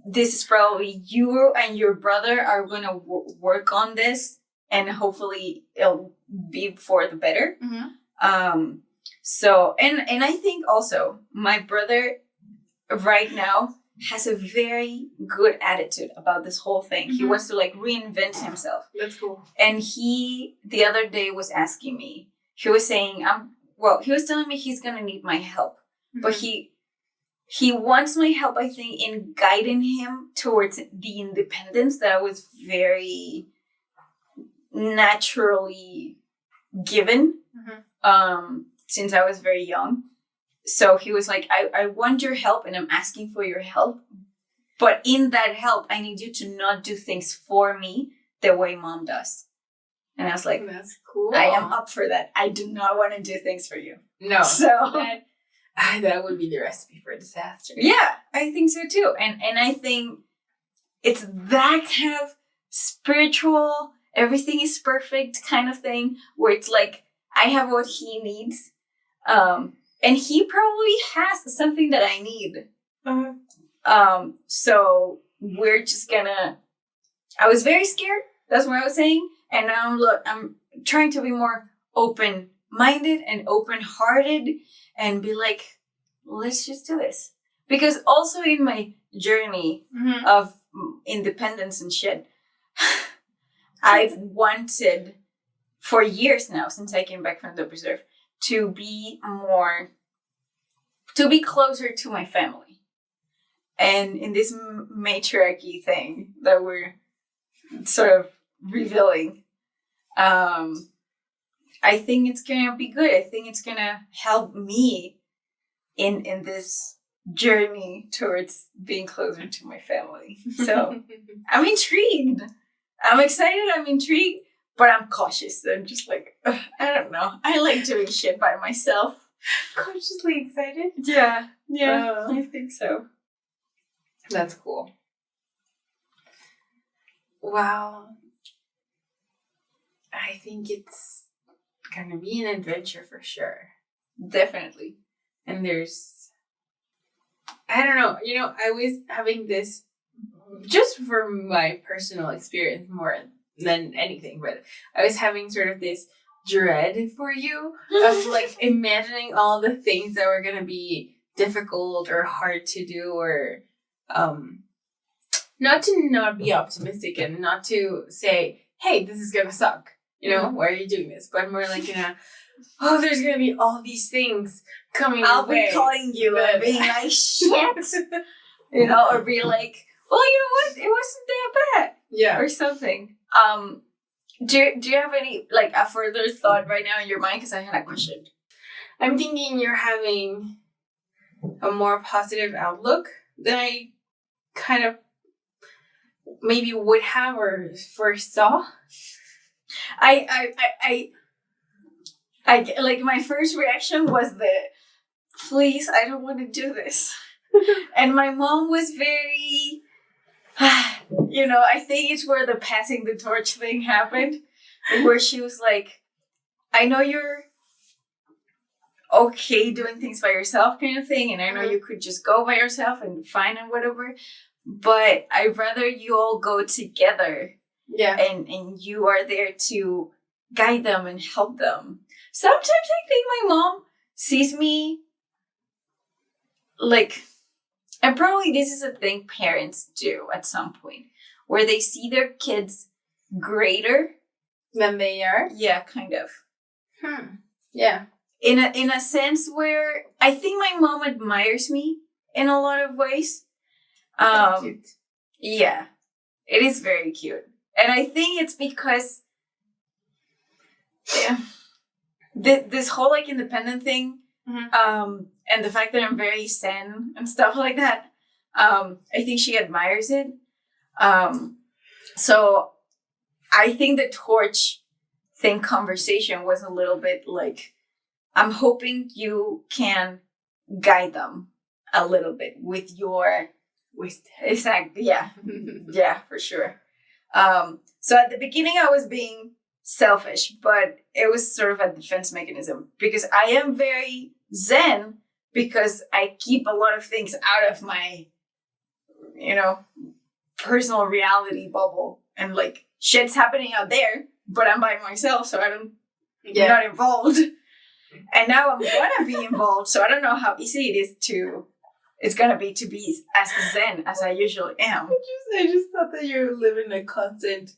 this is probably you and your brother are going to work on this, and hopefully it'll be for the better. So, and I think also my brother right now has a very good attitude about this whole thing. He wants to like reinvent himself. That's cool. And he, the other day, was asking me, he was saying, he was telling me he's going to need my help, but he wants my help, I think, in guiding him towards the independence that I was very naturally given since I was very young. So he was like, I want your help and I'm asking for your help. But in that help, I need you to not do things for me the way mom does. And I was like, that's cool. I am up for that. I do not want to do things for you. No. So that would be the recipe for disaster. Yeah, I think so too. And I think it's that kind of spiritual, everything is perfect kind of thing where it's like, I have what he needs. And he probably has something that I need. So we're just gonna, I was very scared. That's what I was saying. And now I'm trying to be more open-minded and open-hearted and be like, let's just do this. Because also in my journey of independence and shit, I've wanted for years now, since I came back from the preserve, to be closer to my family. And in this matriarchy thing that we're sort of revealing, I think it's gonna be good. I think it's gonna help me in this journey towards being closer to my family. So I'm intrigued. I'm excited. I'm intrigued, but I'm cautious. I'm just like, I don't know. I like doing shit by myself. Cautiously excited? Yeah. I think so. That's cool. Wow. I think it's gonna be an adventure for sure. Definitely. And there's, I don't know, I was having this, just for my personal experience more than anything, but I was having sort of this dread for you of like imagining all the things that were going to be difficult or hard to do, or not to not be optimistic and not to say, hey, this is going to suck. You know, why are you doing this? But more like, oh, there's going to be all these things coming I'll your way. be calling you and being like, shit. Or be like, well, you know what? It wasn't that bad. Yeah. Or something. Do you have any, like, a further thought right now in your mind? Because I had a question. I'm thinking you're having a more positive outlook than I kind of maybe would have or first saw. I like, my first reaction was please, I don't want to do this. And my mom was very, I think it's where the passing the torch thing happened, where she was like, I know you're okay doing things by yourself kind of thing, and I know you could just go by yourself and fine and whatever, but I'd rather you all go together. Yeah. And you are there to guide them and help them. Sometimes I think my mom sees me like, and probably this is a thing parents do at some point, where they see their kids greater than they are. Yeah, kind of. Yeah. In a sense where I think my mom admires me in a lot of ways. That's cute. Yeah, it is very cute. And I think it's because this whole like independent thing, and the fact that I'm very zen and stuff like that, I think she admires it. So I think the torch thing conversation was a little bit like, I'm hoping you can guide them a little bit with your wisdom. Exactly. Yeah. Yeah, for sure. So at the beginning I was being selfish, but it was sort of a defense mechanism because I am very zen because I keep a lot of things out of my, personal reality bubble, and like shit's happening out there, but I'm by myself, so I'm not involved. And now I'm gonna be involved, so I don't know how easy it is it's gonna be to be as zen as I usually am. I just thought that you live in a constant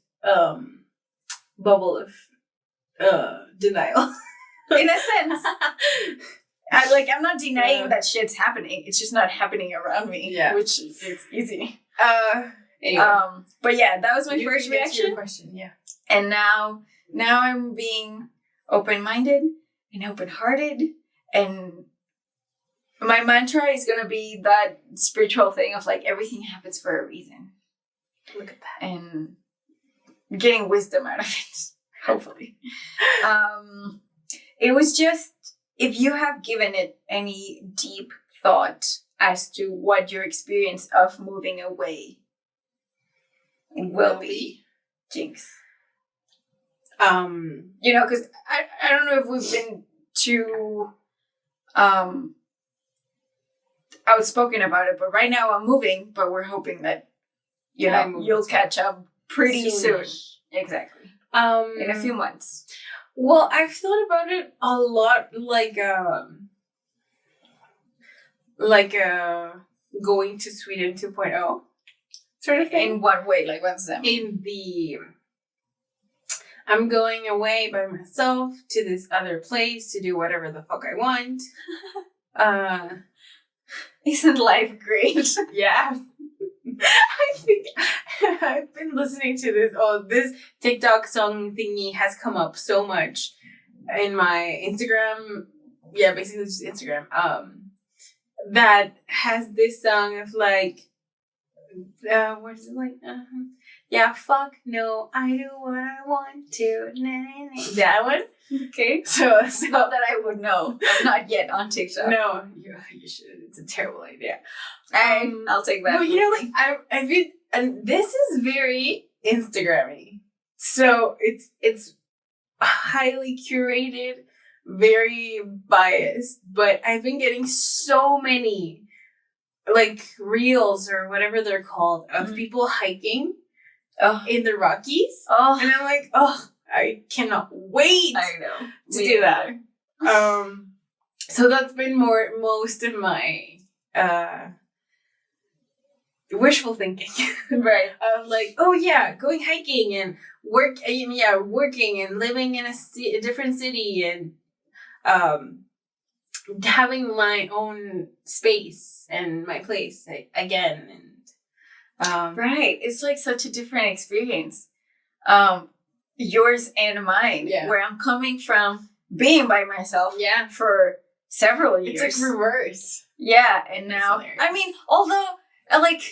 bubble of denial. In a sense. I'm not denying that shit's happening. It's just not happening around me. Yeah. Which is easy. Anyway. But yeah, that was my first reaction. Your question, yeah. And now I'm being open-minded and open-hearted, and my mantra is gonna be that spiritual thing of like, everything happens for a reason. Look at that. And getting wisdom out of it, hopefully. It was just, if you have given it any deep thought as to what your experience of moving away will be, Jinx. Because I don't know if we've been too outspoken about it, but right now I'm moving, but we're hoping that you'll catch up pretty soon. Exactly. In a few months. Well, I've thought about it a lot, going to Sweden 2.0 sort of thing. In what way? Like, what's that mean? I'm going away by myself to this other place to do whatever the fuck I want. Isn't life great? Yeah. I think I've been listening to this TikTok song thingy has come up so much in my Instagram. Yeah, basically just Instagram. That has this song of like, what is it like? Yeah, fuck no, I do what I want to. That one? Okay. So not that I would know. I'm not yet on TikTok. No, you should. It's a terrible idea. I'll take that. But I feel, and this is very Instagram-y. So it's highly curated, very biased, but I've been getting so many like reels or whatever they're called of people hiking in the Rockies. Oh. And I'm like, I cannot wait I know. to do that. So that's been most of my wishful thinking. Right. Of like, oh yeah, going hiking and working and living in a different city and having my own space and my place again. And right. It's like such a different experience. Yours and mine. Yeah. Where I'm coming from being by myself yeah, for several years. it's like reverse. Yeah, and now, hilarious. I mean, although, like,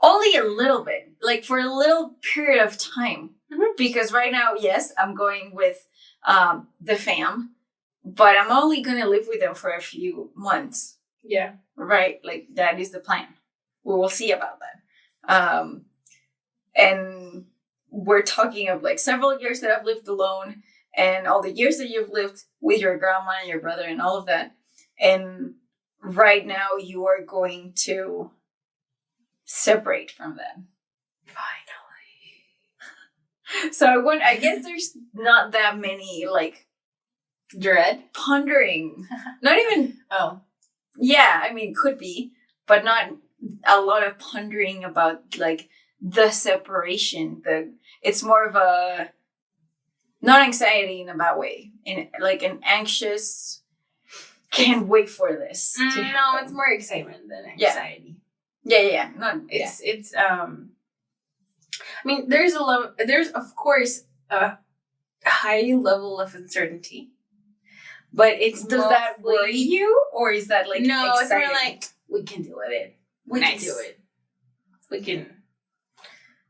only a little bit, like, for a little period of time. Mhm. Because right now, yes, I'm going with the fam, but I'm only going to live with them for a few months, Yeah. right? Like, that is the plan. We will see about that. And we're talking of, like, several years that I've lived alone, and all the years that you've lived with your grandma and your brother and all of that. And right now you are going to separate from them. Finally. So I guess there's not that many, like, Dread? pondering. Not even, Oh. yeah, I mean, could be, but not a lot of pondering about, like, the separation. It's more of a, not anxiety in a bad way, in like an anxious, can't wait for this to happen. No, it's more excitement than anxiety. Yeah. It's I mean, there's of course a high level of uncertainty, but it's Does that worry you, or is that like no? exciting? It's more like we can deal with it. We can do it. We can.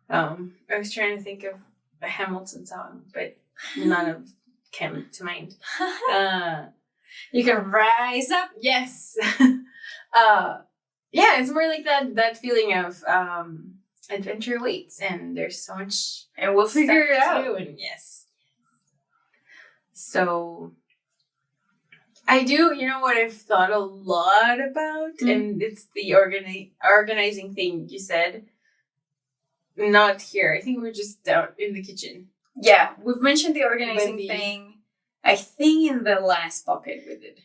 I was trying to think of a Hamilton song, but none of came to mind. You can rise up. Yes. Yeah, it's more like that feeling of adventure waits, and there's so much, And we'll figure it stuff to out. do, and yes. So I do, you know what I've thought a lot about, and it's the organizing thing you said. Not here. I think we're just down in the kitchen. Yeah, we've mentioned the organizing thing. I think in the last bucket we did.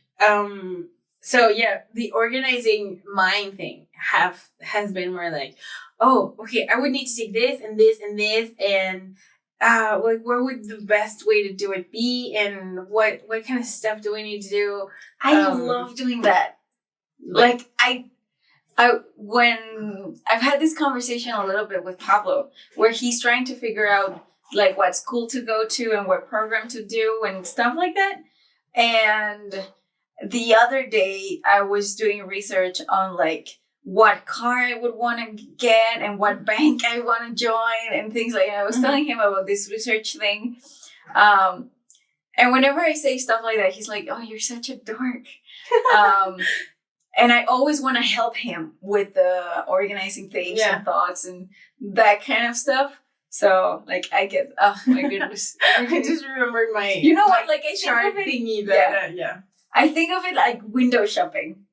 So yeah, the organizing mind thing has been more like, oh, okay, I would need to take this and this and this, and like what would the best way to do it be, and what kind of stuff do we need to do? I love doing that. Like I when I've had this conversation a little bit with Pablo, where he's trying to figure out like what school to go to and what program to do and stuff like that. And the other day I was doing research on like what car I would want to get and what bank I want to join and things like that. I was telling him about this research thing. And whenever I say stuff like that, he's like, oh, you're such a dork. And I always want to help him with the organizing things and thoughts and that kind of stuff. So, like, I get, oh my goodness. I just remembered my, you know what, like, I chart think of it, thingy that, I think of it like window shopping.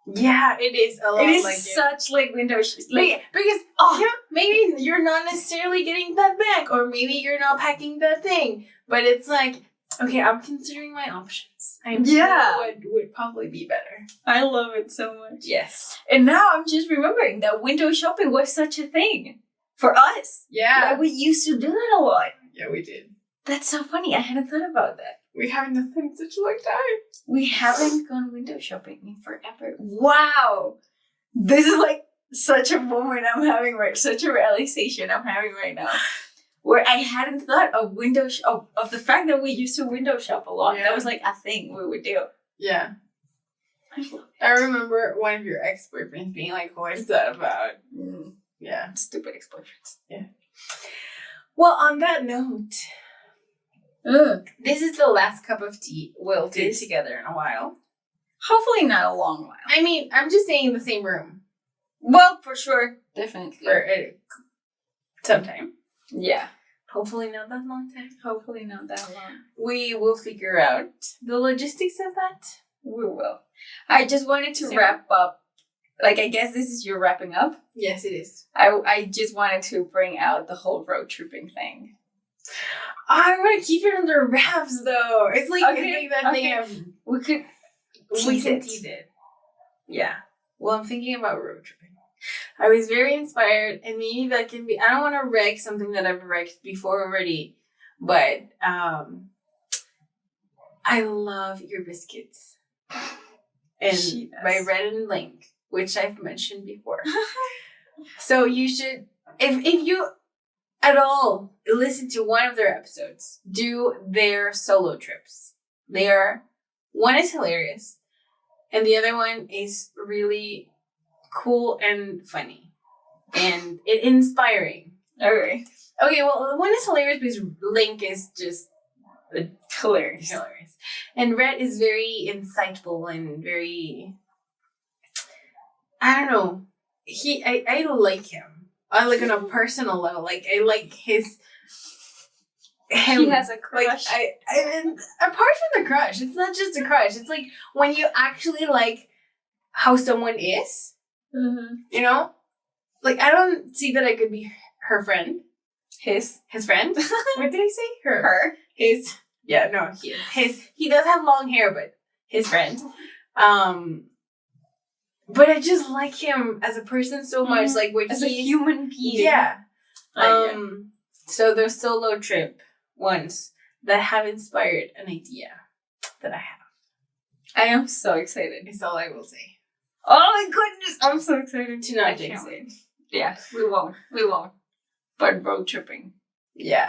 Yeah, it is a lot. It is like such like window like, because maybe you're not necessarily getting that bag, or maybe you're not packing that thing, but it's like, okay, I'm considering my options. I'm sure what would probably be better. I love it so much. Yes. And now I'm just remembering that window shopping was such a thing for us. Yeah. Like we used to do that a lot. Yeah, we did. That's so funny. I hadn't thought about that. We haven't done that in such a long time. We haven't gone window shopping in forever. Wow. This is like such a moment I'm having such a realization I'm having right now. Where I hadn't thought of of the fact that we used to window shop a lot. Yeah. That was like a thing we would do. Yeah. I remember one of your ex-boyfriends being like, what's that about? Yeah. Stupid ex-boyfriends. Yeah. Well, on that note, this is the last cup of tea we'll do together in a while. Hopefully not a long while. I mean, I'm just saying in the same room. Well, for sure. Definitely. For sometime. Yeah. Hopefully not that long time. Hopefully not that long. We will figure out the logistics of that. We will. I just wanted to wrap up. Like, I guess this is your wrapping up. Yes, it is. I just wanted to bring out the whole road tripping thing. I want to keep it under wraps, though. It's like Okay, that thing of we could we tease can it. tease it. Yeah. Well, I'm thinking about road tripping. I was very inspired, and maybe that can be. I don't want to wreck something that I've wrecked before already, but I love your biscuits, and by Red and Link, which I've mentioned before. So you should, if you at all listen to one of their episodes, do their solo trips. One is hilarious, and the other one is really cool and funny, and inspiring. Okay. Okay, well, the one is hilarious because Link is just Hilarious. And Red is very insightful and very, I don't know. I like him. I like on a personal level. Like I like him. He has a crush. Like and apart from the crush, it's not just a crush. It's like when you actually like how someone is. Mm-hmm. You know, like I don't see that I could be her friend. His friend. What did I say? Her. His. Yeah, no, he does have long hair, but his friend. But I just like him as a person so much, like when as a human being. Yeah. So there's solo trip ones that have inspired an idea that I have. I am so excited. Is all I will say. Oh my goodness, I'm so excited to not jinx it. Yeah, we won't. But road tripping. Yeah.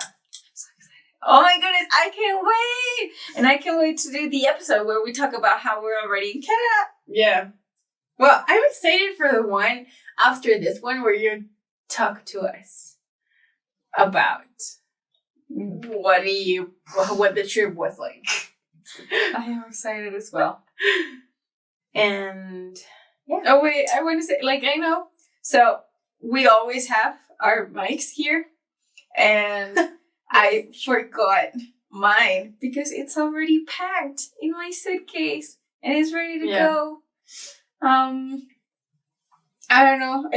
Oh my goodness, I can't wait! And I can't wait to do the episode where we talk about how we're already in Canada. Yeah. Well, I'm excited for the one after this one where you talk to us about what the trip was like. I am excited as well. And yeah. Oh wait, I want to say, like, I know. So we always have our mics here, and I forgot mine because it's already packed in my suitcase and it's ready to go. I don't know.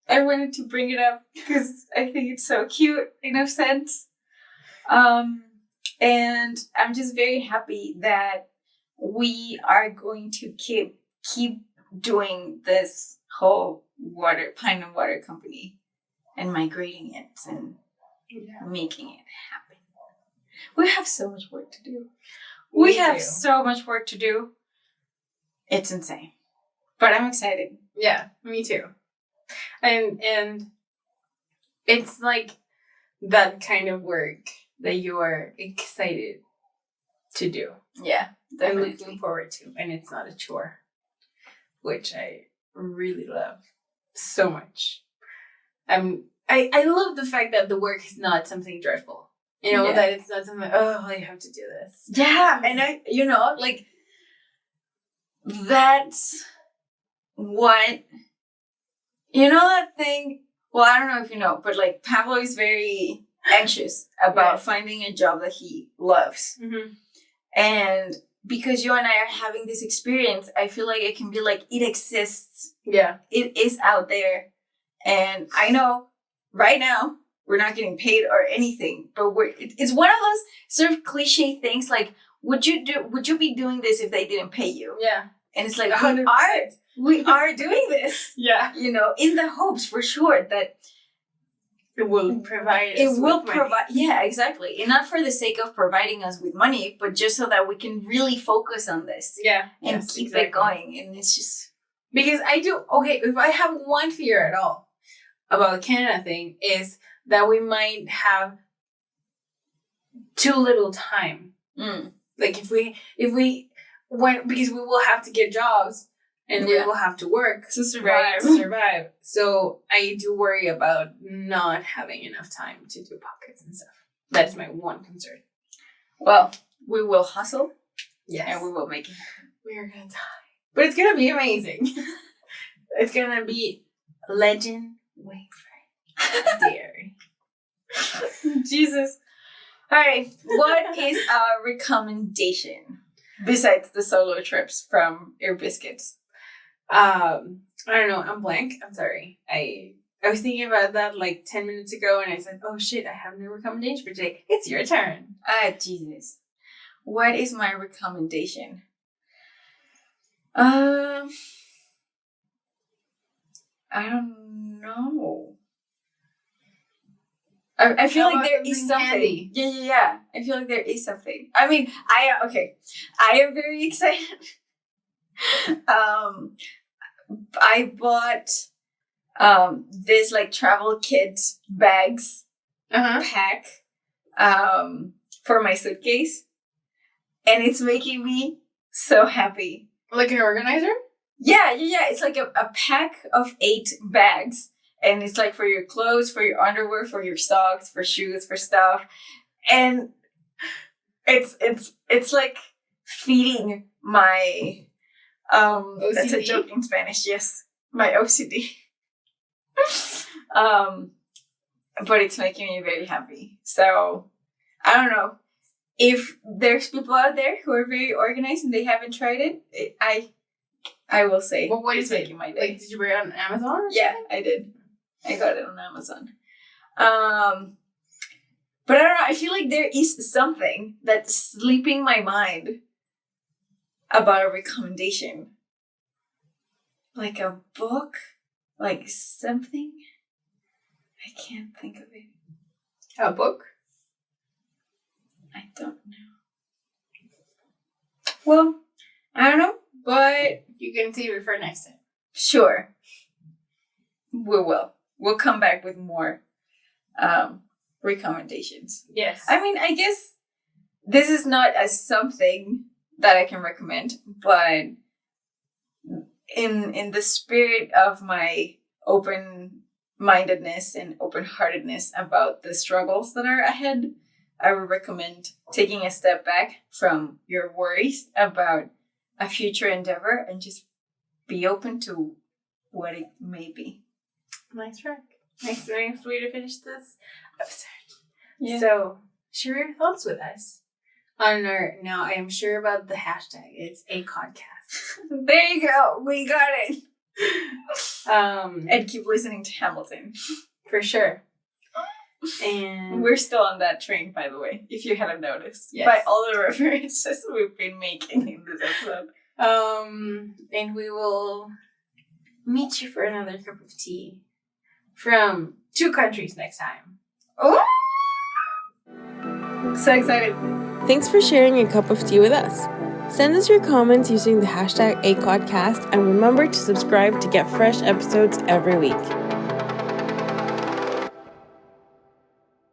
I wanted to bring it up because I think it's so cute in a sense. And I'm just very happy that we are going to keep doing this whole pine and water company and migrating it and making it happen. We have so much work to do. We have so much work to do. It's insane. But I'm excited. Yeah, me too. And it's like that kind of work that you are excited to do. Yeah, definitely. And looking forward to. And it's not a chore, which I really love so much. I love the fact that the work is not something dreadful. You know, that it's not something, I have to do this. Yeah, and like, that's what, that thing, well, I don't know if you know, but like Pablo is very anxious about finding a job that he loves. Mm-hmm. And because you and I are having this experience, I feel like it can be like, it exists. Yeah. It is out there. And I know right now we're not getting paid or anything, but it's one of those sort of cliche things like, would you be doing this if they didn't pay you? Yeah. And it's like, 100%. we are doing this. Yeah. In the hopes for sure that it will provide money. Yeah, exactly. And not for the sake of providing us with money, but just so that we can really focus on this. Yeah. And keep it going. And it's just, because if I have one fear at all about the Canada thing is that we might have too little time. Like because we will have to get jobs and we will have to work to survive. So I do worry about not having enough time to do pockets and stuff. That's my one concern. Well, we will hustle. Yes. And we will make it happen. We are going to die. But it's going to be amazing. It's going to be legend. Wait for it. Dairy. Jesus. All right. What is our recommendation besides the solo trips from Air Biscuits? I don't know. I'm blank. I'm sorry. I I was thinking about that like 10 minutes ago, and I said, oh shit, I have no recommendation for today. It's your turn. Jesus. What is my recommendation? I don't know. I feel like there is something. Handy? Yeah. I feel like there is something. I mean, I am very excited. I bought this like travel kit bags pack for my suitcase, and it's making me so happy. Like an organizer? Yeah. It's like a pack of 8 bags. And it's like for your clothes, for your underwear, for your socks, for shoes, for stuff. And it's like feeding my OCD? That's a joke in Spanish, yes. My OCD. But it's making me very happy. So I don't know. If there's people out there who are very organized and they haven't tried it, I will say, well, what is it's making my day. Like, did you buy it on Amazon? Or yeah, something? I did. I got it on Amazon. But I don't know. I feel like there is something that's sleeping my mind about a recommendation. Like a book, like something. I can't think of it. A book? I don't know. Well, I don't know, but you can save it for next time. Sure. We will. We'll come back with more recommendations. Yes. I mean, I guess this is not as something that I can recommend, but in the spirit of my open-mindedness and open-heartedness about the struggles that are ahead, I would recommend taking a step back from your worries about a future endeavor and just be open to what it may be. Nice track. Nice way to finish this episode. Yeah. So, share your thoughts with us on our, now I am sure about the hashtag. It's a podcast. There you go. We got it. And keep listening to Hamilton. For sure. And we're still on that train, by the way, if you hadn't noticed. Yes. By all the references we've been making in this episode. And we will meet you for another cup of tea from 2 countries next time. Oh! So excited. Thanks for sharing a cup of tea with us. Send us your comments using the hashtag ACODcast, and remember to subscribe to get fresh episodes every week.